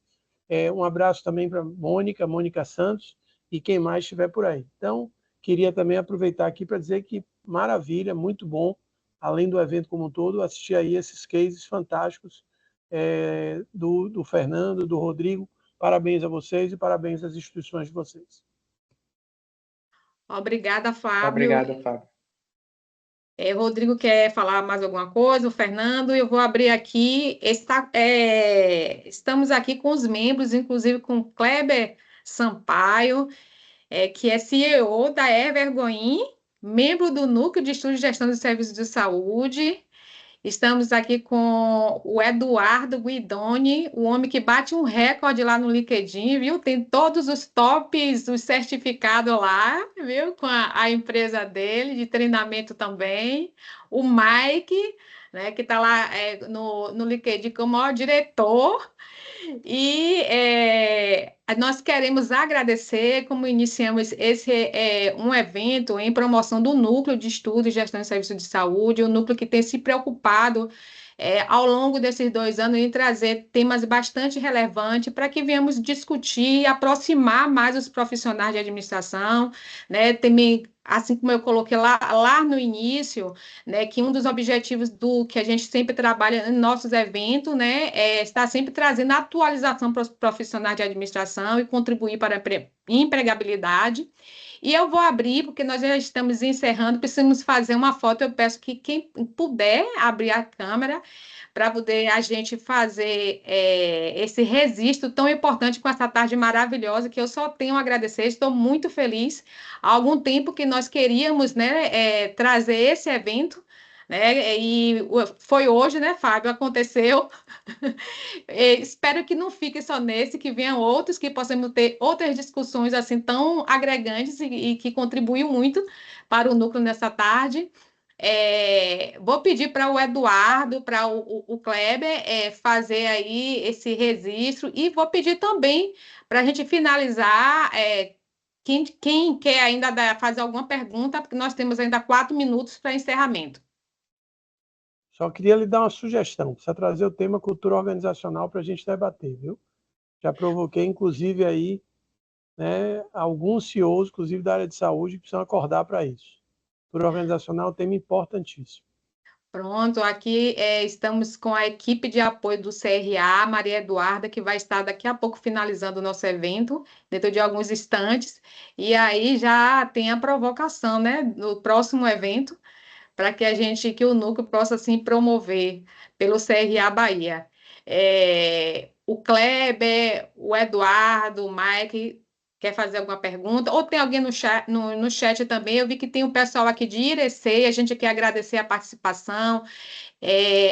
Um abraço também para Mônica Santos, e quem mais estiver por aí. Então, queria também aproveitar aqui para dizer que maravilha, muito bom, além do evento como um todo, assistir aí esses cases fantásticos do Fernando, do Rodrigo. Parabéns a vocês e parabéns às instituições de vocês. Obrigada, Fábio. Obrigado, Fábio. Rodrigo quer falar mais alguma coisa? O Fernando, eu vou abrir aqui. Estamos aqui com os membros, inclusive com Kleber Sampaio, que é CEO da Evergoin, membro do Núcleo de Estudos de Gestão de Serviços de Saúde. Estamos aqui com o Eduardo Guidoni, o homem que bate um recorde lá no LinkedIn, viu? Tem todos os tops, os certificados lá, viu? Com a empresa dele, de treinamento também. O Mike, né, que está lá no LinkedIn como maior diretor. E nós queremos agradecer, como iniciamos um evento em promoção do Núcleo de Estudos e Gestão de Serviços de Saúde, um núcleo que tem se preocupado ao longo desses 2 anos em trazer temas bastante relevantes para que venhamos discutir e aproximar mais os profissionais de administração, né? Também, assim como eu coloquei lá no início, né, que um dos objetivos do que a gente sempre trabalha em nossos eventos, né, é estar sempre trazendo atualização para os profissionais de administração e contribuir para a empregabilidade. E eu vou abrir, porque nós já estamos encerrando, precisamos fazer uma foto. Eu peço que quem puder abrir a câmera para poder a gente fazer esse registro tão importante com essa tarde maravilhosa, que eu só tenho a agradecer. Estou muito feliz. Há algum tempo que nós queríamos, né, trazer esse evento, né, e foi hoje, né, Fábio, aconteceu. Espero que não fique só nesse, que venham outros, que possamos ter outras discussões assim tão agregantes e que contribuem muito para o núcleo nessa tarde. Vou pedir para o Eduardo, para o Kleber fazer aí esse registro, e vou pedir também para a gente finalizar. Quem quer ainda fazer alguma pergunta, porque nós temos ainda 4 minutos para encerramento. Só queria lhe dar uma sugestão, precisa trazer o tema cultura organizacional para a gente debater, viu? Já provoquei, inclusive, aí, né, alguns CEOs, inclusive da área de saúde, que precisam acordar para isso. Cultura organizacional é um tema importantíssimo. Pronto, aqui estamos com a equipe de apoio do CRA, Maria Eduarda, que vai estar daqui a pouco finalizando o nosso evento, dentro de alguns instantes, e aí já tem a provocação, né, no próximo evento, para que o núcleo possa, assim, promover pelo CRA Bahia. O Kleber, o Eduardo, o Mike, quer fazer alguma pergunta? Ou tem alguém no chat também? Eu vi que tem o pessoal aqui de Irecê, a gente quer agradecer a participação.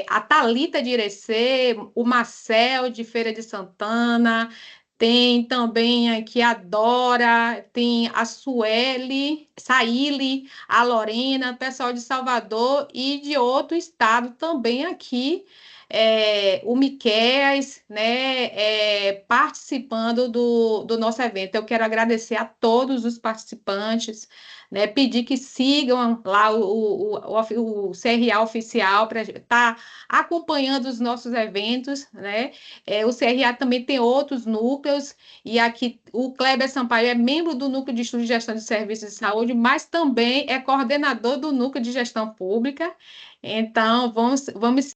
A Thalita de Irecê, o Marcel de Feira de Santana, tem também aqui a Dora, tem a Saíli, a Lorena, pessoal de Salvador e de outro estado também aqui, o Miquéis, né, participando do nosso evento. Eu quero agradecer a todos os participantes, né, pedir que sigam lá o CRA oficial para estar acompanhando os nossos eventos, né? O CRA também tem outros núcleos, e aqui o Kleber Sampaio é membro do Núcleo de Estudo de Gestão de Serviços de Saúde, mas também é coordenador do Núcleo de Gestão Pública. Então, vamos